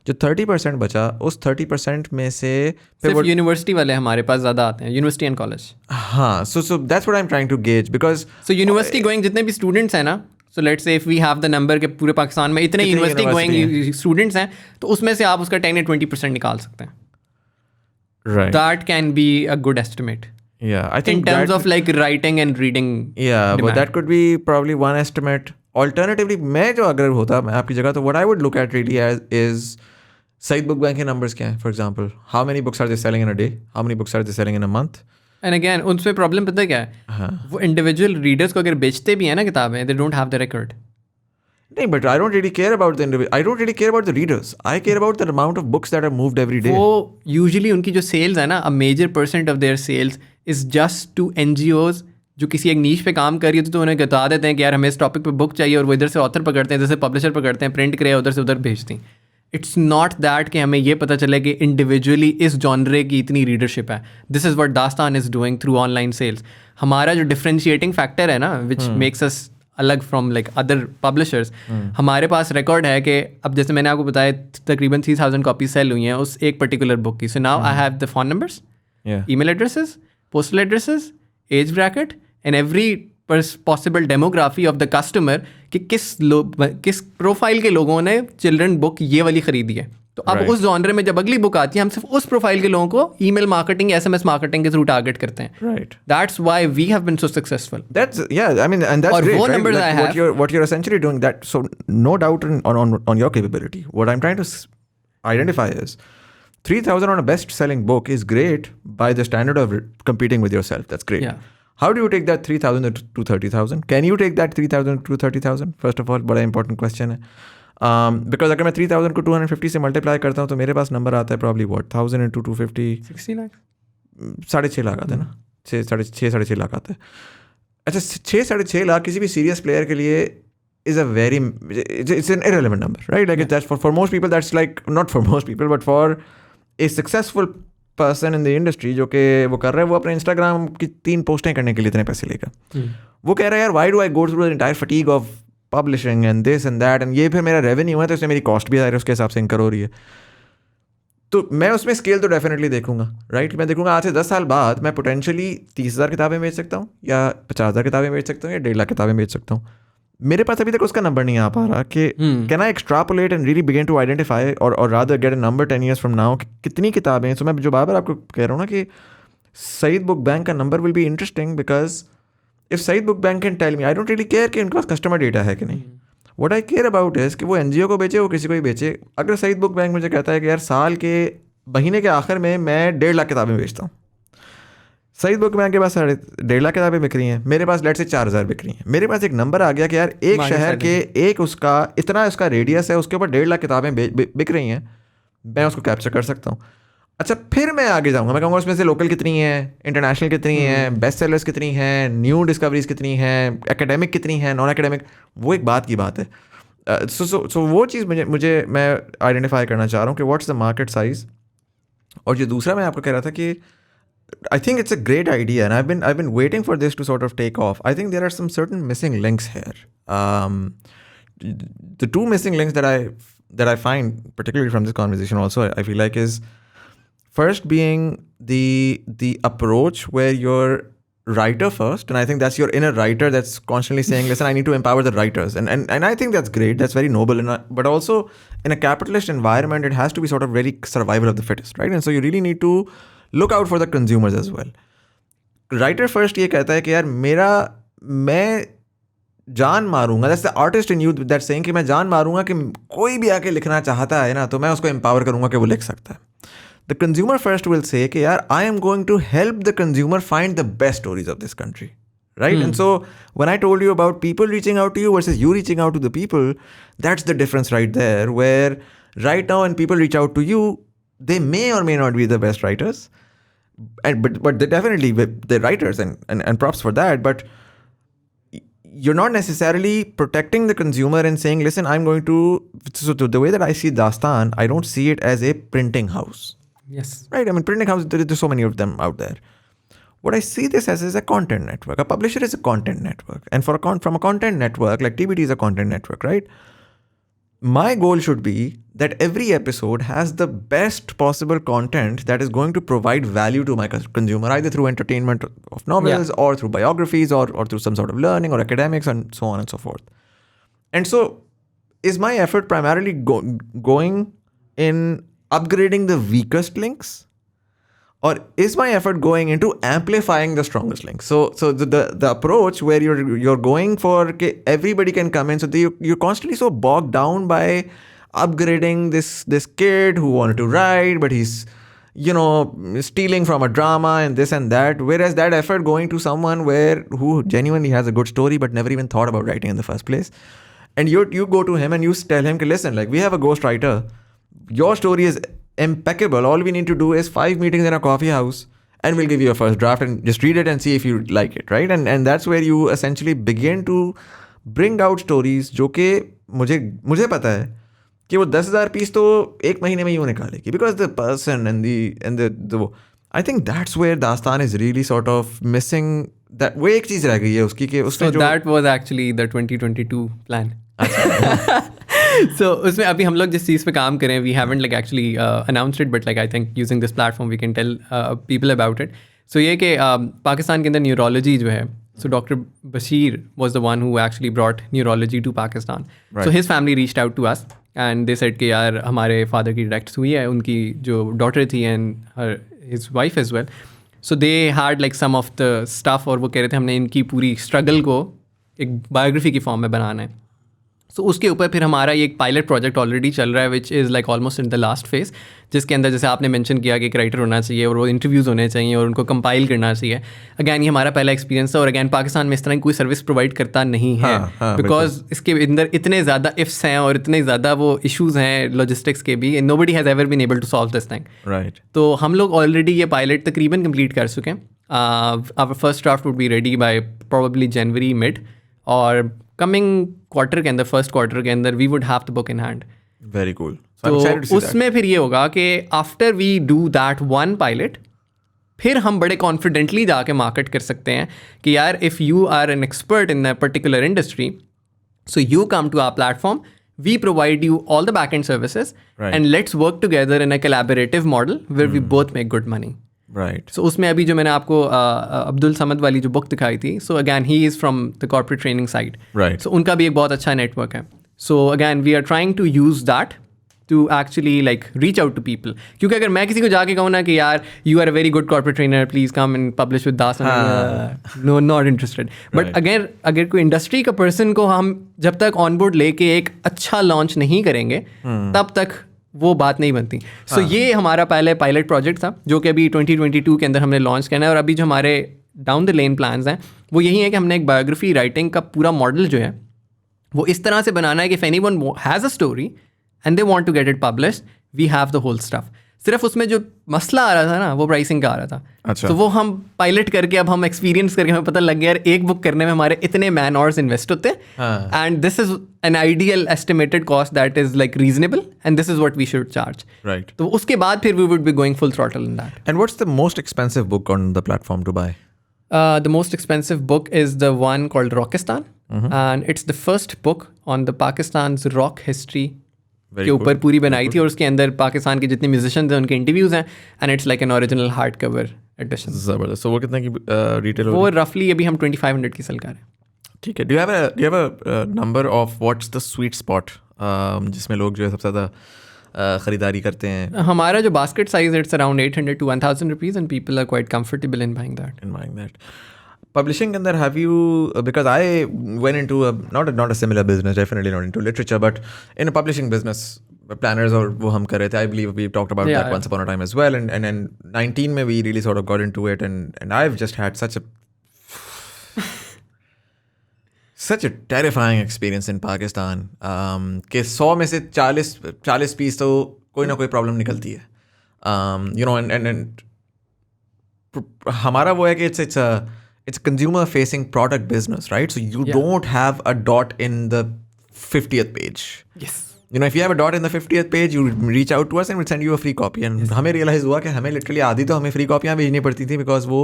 जो 30% बचा, उस 30% में से फिर सिर्फ यूनिवर्सिटी वाले हमारे पास ज़्यादा आते हैं, यूनिवर्सिटी एंड कॉलेज. हाँ, so that's what I'm trying to gauge because so university going जितने भी स्टूडेंट्स हैं ना, so let's say if we have the number के पूरे पाकिस्तान में इतने यूनिवर्सिटी गोइंग स्टूडेंट्स हैं, तो उसमें से आप उसका 10 या 20% निकाल सकते हैं. right, that can be a good estimate yeah, I in think terms that, of like writing and reading. yeah, but demand. that could be probably one estimate. Alternatively, मैं जो अगर होता मैं आपकी जगह, तो what I would look at really as is Syed book bank के numbers क्या हैं. For example, how many books are they selling in a day? How many books are they selling in a month? And again उनमें प्रॉब्लम पता है क्या है, हाँ. वो इंडिविजुअल रीडर्स को अगर बेचते भी हैं ना किताबें, they don't have the record. नहीं, but I don't really care about the individual. I don't really care about the readers. I care about the amount of books that are moved every day. वो यूजुअली उनकी जो सेल्स है ना, a major percent of their sales is just to NGOs जो किसी एक नीश पे काम कर रही होती, तो उन्हें बता देते हैं कि यार हमें इस टॉपिक पे बुक चाहिए, और वो इधर से ऑथर पकड़ते हैं, इधर से पब्लिशर पकड़ते हैं, प्रिंट करे उधर से उधर भेजती हैं. इट्स नॉट दैट कि हमें ये पता चले कि इंडिविजुअली इस जॉनरे की इतनी रीडरशिप है. This is what Dastaan is doing through online sales. हमारा जो डिफरेंशिएटिंग फैक्टर है ना, विच मेक्स अस अलग फ्रॉम लाइक अदर पब्लिशर्स, हमारे पास रिकॉर्ड है कि अब जैसे मैंने आपको बताया तकरीबन 3000 कॉपीज सेल हुई हैं उस एक पर्टिकुलर बुक की. So now I have the phone numbers, Yeah. email addresses, postal addresses, age bracket, and every possible demography of the customer कि किस प्रोफाइल के लोगों ने चिल्ड्रन बुक ये वाली खरीदी है. तो अब Right. उस जॉनरे में जब अगली बुक आती है, हम सिर्फ उस प्रोफाइल के लोगों को ईमेल मार्केटिंग, SMS मार्केटिंग के थ्रू टारगेट करते हैं. Right. That's why we have been so successful. That's, yeah, I mean, and that's और great, वो right? numbers Like I have. what you're essentially doing that. So no doubt on your capability. What I'm trying to identify is 3,000 on a best-selling book is great by the standard of competing with yourself. That's great. Yeah. How do you take that 3,000 to 30,000? Can you take that 3,000 to 30,000? First of all, बड़ा important question है. Because अगर मैं 3,000 को 250 से मल्टीप्लाई करता हूँ, तो मेरे पास नंबर आता है probably what 1,000 into 250, 60 lakh 6.5 lakh आता है ना, 6.5 लाख आता है. अच्छा, 6.5 लाख किसी भी सीरियस प्लेयर के लिए is a very, it's an irrelevant number, right? Like that's for most people, that's like, not for most people, but for a successful person in the industry जो कि वो कर रहा है, वो अपने इंस्टाग्राम की 3 पोस्टें करने के लिए इतने पैसे लेगा. वो कह रहा है यार, why do I go through the entire fatigue of publishing and this and that, and ये फिर मेरा रेवेन्यू है, तो इसमें मेरी कॉस्ट भी आ रही है, उसके हिसाब से इनकर हो रही है. तो मैं उसमें स्केल तो डेफिनेटली देखूंगा, राइट? मैं देखूंगा आज से 10 साल बाद मैं पोटेंशियली 30,000 किताबें बेच सकता हूँ, या 50,000 किताबें बेच सकता हूँ, या 1.5 लाख किताबें बेच सकता हूँ. मेरे पास अभी तक उसका नंबर नहीं आ पा रहा कि can I extrapolate and really begin to identify or rather get a number 10 years from now कितनी किताबें. सो मैं जो बार बार आपको कह रहा हूँ ना कि सईद बुक बैंक का नंबर will be interesting, because if Saeed book bank can tell me, I don't really care कि उनके पास कस्टमर डेटा है कि नहीं. What I care about is कि वो NGO को बेचे, वो किसी को ही बेचे. अगर सईद बुक बैंक मुझे कहता है कि यार साल के महीने के आखिर में मैं 1.5 लाख किताबें बेचता हूँ, सईद बुक बैंक के पास 1.5 लाख किताबें बिक रही हैं, मेरे पास लेट से 4,000 बिक रही हैं. मेरे पास एक नंबर आ गया कि यार एक शहर के एक उसका इतना उसका रेडियस है, उसके ऊपर 1.5 लाख किताबें बिक रही हैं, मैं उसको कैप्चर कर सकता हूँ. अच्छा, फिर मैं आगे जाऊँगा, मैं कहूँगा उसमें से लोकल कितनी है, इंटरनेशनल कितनी है, बेस्ट सेलर्स कितनी हैं, न्यू डिस्कवरीज कितनी हैं, एकेडमिक कितनी हैं, नॉन एकेडमिक, वो एक बात की बात है. सो वो चीज़ मुझे मैं आइडेंटिफाई करना चाह रहा हूँ कि व्हाट्स द मार्केट साइज. और जो दूसरा मैं आपको कह रहा था कि I think it's a great idea, and I've been waiting for this to sort of take off. I think there are some certain missing links here. The 2 missing links that I find, particularly from this conversation, also I feel like is first being the approach where you're writer first, and I think that's your inner writer that's constantly saying, "Listen, I need to empower the writers," and I think that's great. That's very noble, but also in a capitalist environment, it has to be sort of really survival of the fittest, right? And so you really need to look out for the consumers as well. Writer first ये कहता है कि यार मैं जान मारूंगा, that's the artist in you that's saying कि मैं जान मारूंगा कि कोई भी आके लिखना चाहता है ना, तो मैं उसको empower करूंगा कि वो लिख सकता है. The consumer first will say कि यार I am going to help the consumer find the best stories of this country, right? And so when I told you about people reaching out to you versus you reaching out to the people, that's the difference right there, where right now when people reach out to you, they may or may not be the best writers, but they definitely, they're writers, and props for that, but you're not necessarily protecting the consumer and saying, listen, I'm going to, so the way that I see Dastaan, I don't see it as a printing house. Yes. Right? I mean, printing houses, there's so many of them out there. What I see this as is a content network. A publisher is a content network. And from a content network, like TBT is a content network, right? my goal should be that every episode has the best possible content that is going to provide value to my consumer, either through entertainment of novels or through biographies or through some sort of learning or academics and so on and so forth. And so is my effort primarily going in upgrading the weakest links, or is my effort going into amplifying the strongest links? So the approach where you're going for everybody can come in, so you're constantly so bogged down by upgrading this kid who wanted to write, but he's stealing from a drama and this and that, whereas that effort going to someone who genuinely has a good story but never even thought about writing in the first place, and you go to him and you tell him, listen, like, we have a ghostwriter, your story is impeccable, all we need to do is 5 meetings in a coffee house and we'll give you a first draft and just read it and see if you like it, right? And that's where you essentially begin to bring out stories जो कि मुझे पता है कि वो 10,000 पीस तो एक महीने में ही वो निकालेगी, because the person and the I think that's where Dastaan is really sort of missing, that वो एक चीज़ रह गई है उसकी कि उसने so that was actually the 2022 plan. So उसमें अभी हम लोग जिस चीज़ पे काम करें, we haven't like actually announced it, but like I think using this platform we can tell people about it. So ये कि पाकिस्तान के अंदर न्यूरोलॉजी जो है, so Dr. Bashir was the one who actually brought neurology to Pakistan. Right. So his family reached out to us and they said कि यार हमारे father की डेथ हुई है, उनकी जो daughter थी and his wife as well. So they had like some of the stuff और वो कह रहे थे हमने इनकी पूरी struggle को एक biography की form में बनाना है. सो उसके ऊपर फिर हमारा ये एक पायलट प्रोजेक्ट ऑलरेडी चल रहा है, which is like almost in the last phase, जिसके अंदर जैसे आपने मेंशन किया कि एक राइटर होना चाहिए और वो इंटरव्यूज़ होने चाहिए और उनको कंपाइल करना चाहिए. अगैन ये हमारा पहला एक्सपीरियंस था और अगैन पाकिस्तान में इस तरह की कोई सर्विस प्रोवाइड करता नहीं है, बिकॉज इसके अंदर इतने ज़्यादा इफ्स हैं और इतने ज़्यादा वो इशूज़ हैं लॉजिस्टिक्स के भी, nobody has ever been able to solve this thing. Right. तो हम लोग ऑलरेडी ये पायलट तकरीबन कंप्लीट कर चुके हैं. Our first draft would be ready by probably जनवरी मिड, और कमिंग क्वार्टर के अंदर, फर्स्ट क्वार्टर के अंदर we would have the book in hand. Very cool. तो उसमें फिर ये होगा कि after we do that one pilot, फिर हम बड़े कॉन्फिडेंटली जाके मार्केट कर सकते हैं कि यार if you are an expert in the particular industry, so you come to our platform, we provide you all the back-end services, right, and let's work together in a collaborative model where we both make good money. Right. So उसमें अभी जो मैंने आपको अब्दुल समद वाली जो बुक दिखाई थी, so again he is from the corporate training side. Right. So उनका भी एक बहुत अच्छा नेटवर्क है. So again we are trying to use that to actually like reach out to people. क्योंकि अगर मैं किसी को जाके कहूँ ना कि यार you are a very good corporate trainer, please come and publish with Dastaan, no, not interested. But अगर कोई इंडस्ट्री का पर्सन को हम जब तक ऑन बोर्ड लेके एक अच्छा लॉन्च नहीं करेंगे, तब तक वो बात नहीं बनती. सो ये हमारा पहले पायलट प्रोजेक्ट था जो कि अभी 2022 के अंदर हमने लॉन्च करना है. और अभी जो हमारे डाउन द लेन प्लान्स हैं वो यही है कि हमने एक बायोग्राफी राइटिंग का पूरा मॉडल जो है वो इस तरह से बनाना है कि if anyone has a story and they want to get it published, we have the whole stuff. सिर्फ उसमें जो मसला आ रहा था ना वो प्राइसिंग का आ रहा था. अच्छा. तो वो हम पायलट करके अब हम एक्सपीरियंस करके हमें पता लग गया यार एक बुक करने में हमारे इतने मैन आवर्स इन्वेस्ट होते हैं, and this is an ideal estimated cost that is like reasonable and this is what we should charge. Right. तो उसके बाद फिर we would be going full throttle in that. And what's the most expensive book on the platform to buy? The most expensive book is the one called Rockistan, and it's the first book on the Pakistan's rock history के ऊपर पूरी बनाई थी, और उसके अंदर पाकिस्तान के जितने म्यूजिशियन थे उनके इंटरव्यूज़ हैं, and it's like an original hard cover edition. ज़बरदस्त. सो वो कितने की रिटेल? वो रफली अभी हम 2500 की सेल कर रहे हैं. ठीक है. Do have a number of what's the sweet spot जिसमें लोग जो है सबसे ज़्यादा ख़रीदारी करते हैं? हमारा जो basket size it's around 800 to 1000 rupees, and people are quite comfortable in buying that. Publishing के अंदर have you, because I went into not a similar business, definitely not into literature, but in a publishing business, planners और वो हम कर रहे थे. I believe we talked about that once upon a time as well, and then 19 में we really sort of got into it, and I've just had such a terrifying experience in Pakistan कि 100 में से 40 पीस तो कोई ना कोई प्रॉब्लम निकलती है. You know, and हमारा वो है कि it's a consumer facing product business, right? So you don't have a dot in the 50th page. Yes. You know, if you have a dot in the 50th page, you reach out to us and we'll send you a free copy. And हमें realize हुआ कि हमें literally आधी तो हमें free कॉपियाँ भेजनी पड़ती थी, because वो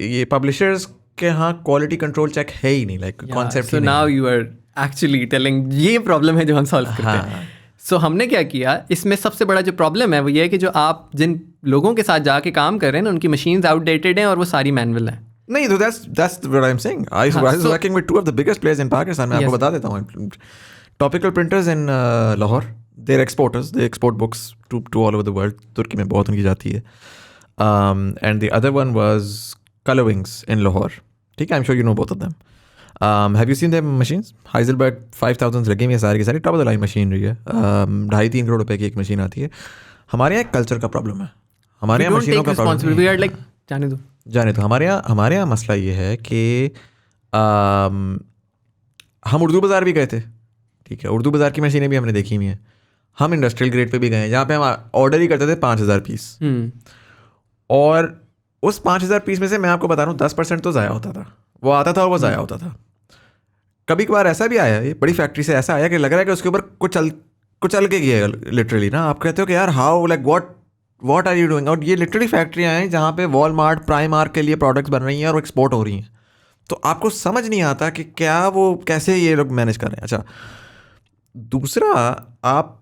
ये publishers के यहाँ quality control check है ही नहीं, like concept. So now you are actually telling ये प्रॉब्लम है जो हम सॉल्व करते हैं. हाँ. सो हमने क्या किया, इसमें सबसे बड़ा जो प्रॉब्लम है वो ये है कि जो आप जिन लोगों के साथ जाके काम कर रहे हैं ना, उनकी मशीन्स आउटडेटेड हैं और वो सारी मैनुअल हैं. नहीं, तो that's what I'm saying. I was working with two of the biggest players in Pakistan. मैं आपको बता देता हूँ. Topical printers in Lahore. They're exporters. They export books to all over the world. तुर्की में बहुत उनकी जाती है. And the other one was color wings in Lahore. ठीक है, I'm sure you know both of them. Have you seen their machines? Heidelberg 5000 लगी हुई है सारी की सारी, top of the line machine रही है. 2.5-3 करोड़ रुपए की एक मशीन आती है. हमारे यहाँ कल्चर का प्रॉब्लम है. हमारे यहाँ मशीनों का प्रॉब्लम जाने तो हमारे यहाँ मसला ये है कि हम उर्दू बाज़ार भी गए थे. ठीक है, उर्दू बाज़ार की मशीनें भी हमने देखी हुई हैं. हम इंडस्ट्रियल ग्रेड पे भी गए हैं जहाँ पे हम ऑर्डर ही करते थे 5000 पीस. और उस 5000 पीस में से मैं आपको बता रहा हूँ 10% तो ज़ाया होता था. वो आता था और वो ज़ाया होता था. कभी कभार ऐसा भी आया, ये बड़ी फैक्ट्री से ऐसा आया कि लग रहा है कि उसके ऊपर कुछ चल के गया लिटरली ना. आप कहते हो कि यार how, like what are you doing. और ये लिटरली फैक्ट्रियाँ हैं जहाँ पे वॉलमार्ट, प्राइमार्क के लिए प्रोडक्ट्स बन रही हैं और एक्सपोर्ट हो रही हैं. तो आपको समझ नहीं आता कि क्या वो कैसे ये लोग मैनेज कर रहे हैं. अच्छा, दूसरा, आप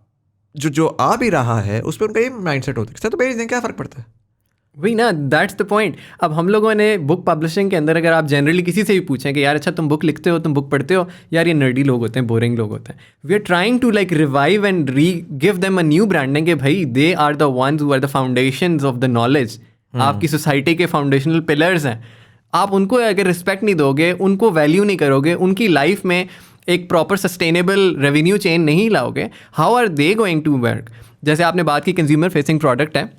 जो आ भी रहा है उस पर उनका ये माइंड सेट होता है तो भेज दें, क्या फ़र्क पड़ता है. वही ना, दैट्स द पॉइंट. अब हम लोगों ने बुक पब्लिशिंग के अंदर अगर आप जनरली किसी से भी पूछें कि यार अच्छा तुम बुक लिखते हो, तुम बुक पढ़ते हो, यार ये नर्डी लोग होते हैं, बोरिंग लोग होते हैं. We are trying to like revive and give them a new branding कि भाई they are the ones who are the foundations of the knowledge. आपकी सोसाइटी के फाउंडेशनल पिलर्स हैं. आप उनको अगर रिस्पेक्ट नहीं दोगे, उनको वैल्यू नहीं करोगे, उनकी लाइफ में एक प्रॉपर सस्टेनेबल रेवेन्यू चेन नहीं लाओगे, how are they going to work. जैसे आपने बात की कंज्यूमर फेसिंग प्रोडक्ट है,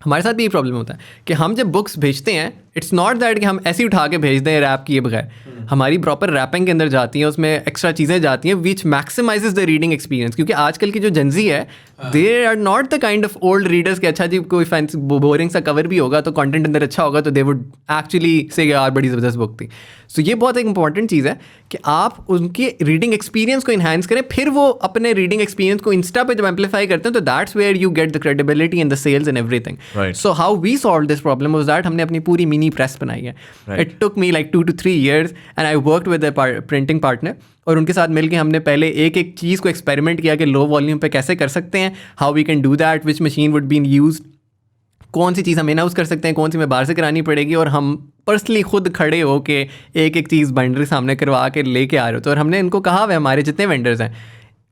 हमारे साथ भी ये प्रॉब्लम होता है कि हम जब बुक्स भेजते हैं, इट्स नॉट दैट कि हम ऐसे ही उठा के भेज दें रैप किए बगैर. हमारी प्रॉपर रैपिंग के अंदर जाती हैं, उसमें एक्स्ट्रा चीज़ें जाती हैं which maximises the reading experience. क्योंकि आजकल की जो जेंजी है, they are not the kind of old readers कि अच्छा जी कोई फैंसी बोरिंग सा कवर भी होगा तो कंटेंट अंदर अच्छा होगा तो दे वुड एक्चुअली से यार बड़ी ज़बरदस्त बुक थी. सो ये बहुत एक इंपॉर्टेंट चीज़ है कि आप उनके रीडिंग एक्सपीरियंस को इन्हांस करें, फिर वो अपने रीडिंग एक्सपीरियंस को इंस्टा पे जब एम्पलीफाई करते हैं तो that's where you get the credibility and the sales and everything. So how we solve this problem was that हमने अपनी पूरी मिनी प्रेस बनाई है. It took me like 2 to 3 years and I worked with a printing partner. और उनके साथ मिलकर हमने पहले एक एक चीज़ को एक्सपेरिमेंट किया कि लो वॉल्यूम पे कैसे कर सकते हैं, how we can do that, which machine would be use, कौन सी चीज़ हम इन हाउस कर सकते हैं, कौन सी हमें बाहर से करानी पड़ेगी. और हम पर्सनली खुद खड़े हो के एक एक चीज़ बाइंडर सामने करवा के लेके आ रहे होते. और हमने इनको कहा हुआ है, हमारे जितने वेंडर्स हैं,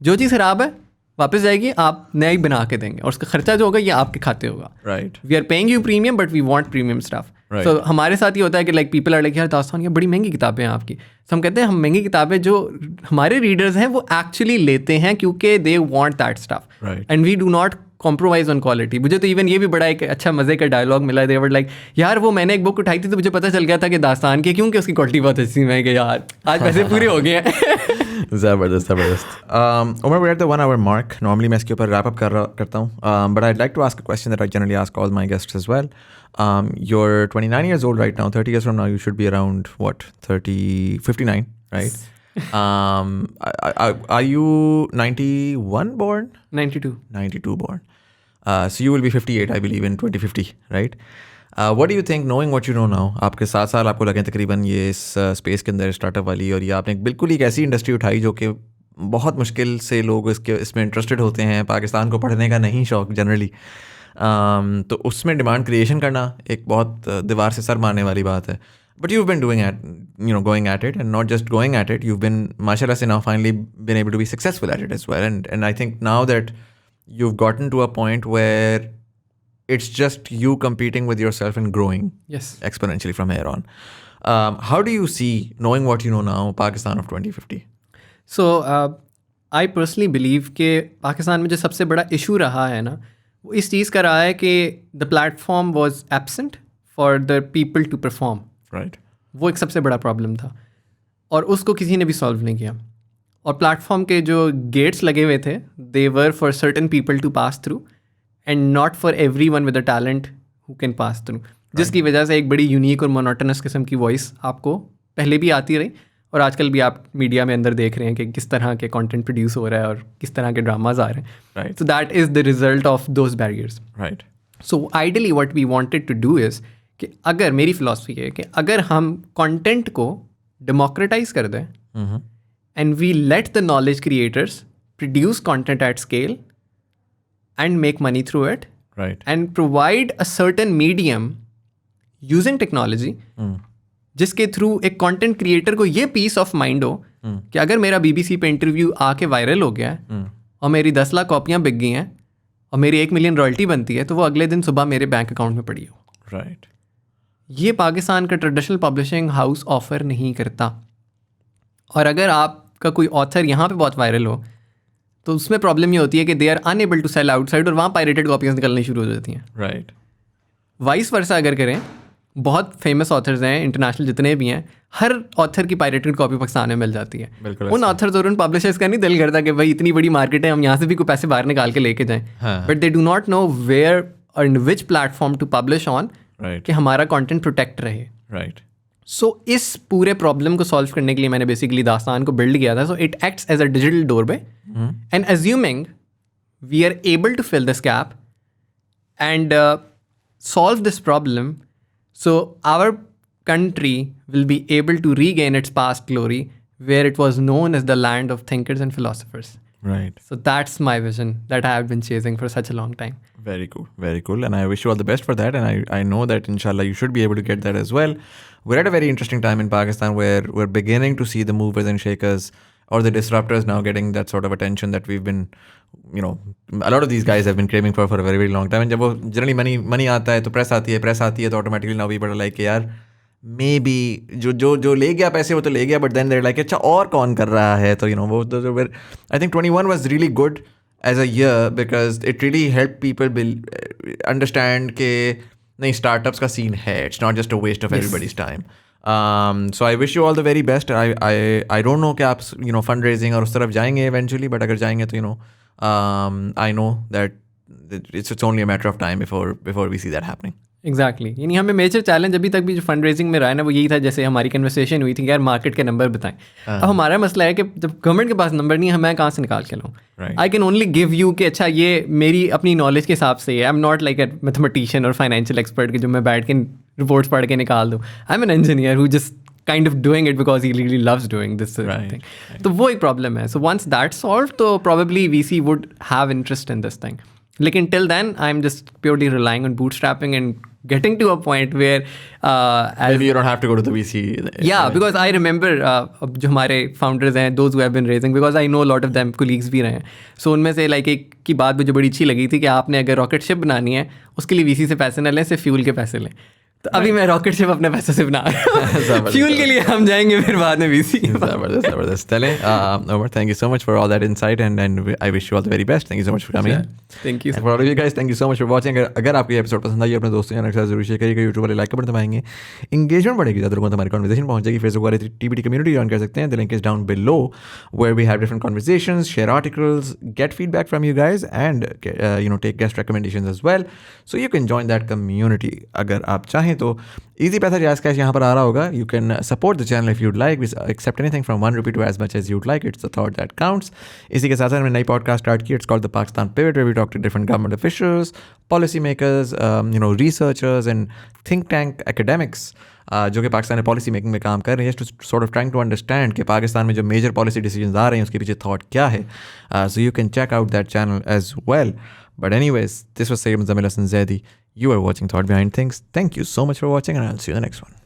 जो चीज़ ख़राब है वापस जाएगी, आप नया ही बना के देंगे और उसका खर्चा जो होगा ये आपके खाते होगा. Right, we are paying you premium but we want premium stuff. So हमारे साथ ये होता है कि लाइक पीपल आर लाइक यार दास्तान ये बड़ी महंगी किताबें हैं आपकी. सो हम कहते हैं हम महंगी किताबें जो हमारे रीडर्स हैं वो एक्चुअली लेते हैं क्योंकि they want that stuff and we do not compromise on quality. मुझे तो इवन ये भी बड़ा एक अच्छा मज़े का डायलॉग मिला. दे वर लाइक यार वो मैंने एक बुक उठाई थी तो मुझे पता चल गया था कि दास्तान की, क्योंकि उसकी क्वालिटी बहुत अच्छी है कि यार आज पैसे पूरे हो गए हैं. ज़बरदस्त. Omar, we're at the 1 hour mark. Normally मैं इसके ऊपर wrap up करता हूँ. But I'd like to ask a question that I generally ask all my guests as well. You're 29 years old right now. 30 years from now you should be around what? 59, right? Are you 91 born? 92 born. So you will be 58, I believe, in 2050, right? What do you think, knowing what you know now, आपके 7 साल आपको लगे तकरीबन ये इस स्पेस के अंदर स्टार्टअप वाली, और ये आपने बिल्कुल एक ऐसी इंडस्ट्री उठाई जो कि बहुत मुश्किल से लोग इसमें इंटरेस्टेड होते हैं. पाकिस्तान को पढ़ने का नहीं शौक जनरली, तो उसमें डिमांड क्रिएशन करना एक बहुत दीवार से सर मारने वाली बात है. But you've been going at it, and not just going at it, you've been, mashallah say now, finally been able to be successful at it as well. And I think now that you've gotten to a point where it's just you competing with yourself and growing exponentially from here on. How do you see, knowing what you know now, Pakistan of 2050? So, I personally believe कि पाकिस्तान में जो सबसे बड़ा इशू रहा है ना, वो इस चीज़ का रहा है कि the platform was absent for the people to perform. Right. वो एक सबसे बड़ा प्रॉब्लम था और उसको किसी ने भी सॉल्व नहीं किया. और प्लेटफॉर्म के जो गेट्स लगे हुए थे, they were for certain people to pass through and not for everyone with a talent who can pass through. जिसकी वजह से एक बड़ी यूनिक और मोनोटोनस किस्म की वॉइस आपको पहले भी आती रही और आजकल भी आप मीडिया में अंदर देख रहे हैं कि किस तरह के कंटेंट प्रोड्यूस हो रहा है और किस तरह के ड्रामाज आ रहे हैं. Right. So that is the result of those barriers. Right. So ideally what we wanted to do is कि अगर, मेरी फ़िलासफ़ी है कि अगर हम कंटेंट को डेमोक्रेटाइज कर दें and we let the knowledge creators produce content at scale and make money through it Right. and provide a certain medium using technology जिसके थ्रू एक कंटेंट क्रिएटर को ये पीस ऑफ माइंड हो कि अगर मेरा बीबीसी पे इंटरव्यू आके वायरल हो गया है और मेरी 10 लाख कॉपियाँ बिक गई हैं और मेरी 1 मिलियन रॉयल्टी बनती है तो वो अगले दिन सुबह मेरे बैंक अकाउंट में पड़ी हो। राइट। ये पाकिस्तान का ट्रेडिशनल पब्लिशिंग हाउस ऑफर नहीं करता। और अगर आपका कोई ऑथर यहाँ पे बहुत वायरल हो तो उसमें प्रॉब्लम ये होती है कि they are unable to sell outside और वहाँ पायरेटेड कॉपीज निकलनी शुरू हो जाती हैं। राइट। वाइस वर्सा अगर करें, बहुत फेमस ऑथर्स हैं इंटरनेशनल जितने भी हैं, हर ऑथर की पायरेटेड कॉपी पाकिस्तान में मिल जाती है। बिल्कुल उन ऑथर्स और उन पब्लिशर्स का नहीं दिल करता कि भाई इतनी बड़ी मार्केट है, हम यहाँ से भी कोई पैसे बाहर निकाल के लेके जाएं, but they do not know where or in which platform to publish on कि हमारा कंटेंट प्रोटेक्ट रहे। राइट। सो इस पूरे प्रॉब्लम को सॉल्व करने के लिए मैंने बेसिकली दास्तान को बिल्ड किया था। So it acts as a digital doorway and assuming we are able to fill this gap and solve this problem, so our country will be able to regain its past glory where it was known as the land of thinkers and philosophers. Right. So that's my vision that I have been chasing for such a long time. Very cool. Very cool. And I wish you all the best for that. And I know that inshallah you should be able to get that as well. We're at a very interesting time in Pakistan where we're beginning to see the movers and shakers or the disruptors now getting that sort of attention that we've been, you know, a lot of these guys have been craving for a very, very long time. And जब वो generally money आता है तो press आती है तो automatically now people are like कि यार maybe जो ले गया पैसे वो तो ले गया, but then they're like अच्छा और कौन कर रहा है, तो you know वो तो I think 21 was really good as a year because it really helped people understand कि नहीं startups का scene है, it's not just a waste of everybody's time. So I wish you all the very best. I don't know कि आप you know fundraising और उस तरफ जाएंगे eventually, but अगर जाएंगे तो you know I know that it's only a matter of time before we see that happening. Exactly. यानी हमें मेजर चैलेंज अभी तक भी जो फंड रेजिंग में रहा है ना वो यही था, जैसे हमारी कन्वर्सेशन हुई थी कि यार मार्केट के नंबर बताएं। अब हमारा मसला है कि जब गवर्नमेंट के पास नंबर नहीं है, मैं कहाँ से निकाल के लाऊं? I can only give you कि अच्छा ये मेरी अपनी नॉलेज के हिसाब से है। I am not like a mathematician और फाइनेंशियल एक्सपर्ट कि जो मैं बैठ के रिपोर्ट्स पढ़ के निकाल दूँ। I am an engineer who just kind of doing it because he really loves doing this thing. तो वो एक प्रॉब्लम है। सो वंस दैट सॉल्व तो probably VC would have interest in this thing, लेकिन till then I am just purely relying on bootstrapping and getting to a point where maybe you don't have to go to the VC. Yeah, because I remember जो हमारे founders हैं, those who have been raising, because I know a lot of them colleagues भी रहे हैं, so उनमें से like एक की बात मुझे बड़ी अच्छी लगी थी कि आपने अगर रॉकेट शिप बनानी है उसके लिए VC से पैसे ना लें, सिर्फ फ्यूल के पैसे लें। तो अभी मैं रॉकेट शिप अपने पैसे से बना रहा हूँ, फ्यूल के लिए हम जाएंगे फिर बाद में VC। जबरदस्त। चलें, Omar, thank you so much for all that insight and I wish you all the very best. Thank you so much for coming. Thank you. And for all of you guys, thank you so much for watching. अगर आपको ये एपिसोड पसंद आई अपने दोस्तों के साथ जरूर शेयर करिएगा, यूट्यूब वाले लाइक का बटन दबाएंगे, इंगेजमेंट बढ़ेगी, ज़्यादा लोगों तक हमारी कॉन्वर्सेशन पहुंच जाएगी। फेसबुक वाले TBT कम्युनिटी ज्वाइन कर सकते हैं, the link is down below where we have different conversations, share articles, get feedback from you guys and you know take guest recommendations as well. So you can join that community अगर आप चाहें तो। Easy पैसा जैज़ कैश यहाँ पर आ रहा होगा। You can support the channel if you'd like. We accept anything from ₹1 to as much as you'd like. It's the thought that counts. इसी के साथ साथ हमने नई पॉडकास्ट स्टार्ट की। It's called the Pakistan Pivot, where we talk to different government officials, policy makers, you know, researchers and think tank academics जो कि पाकिस्तान में पॉलिसी मेकिंग में काम कर रहे हैं, to sort of trying to understand कि पाकिस्तान में जो मेजर पॉलिसी डिसीजंस आ रहे हैं उसके पीछे थॉट क्या है। So you can check out that channel as well. But anyways, this was Syed Zaidi. You are watching Thought Behind Things. Thank you so much for watching and I'll see you in the next one.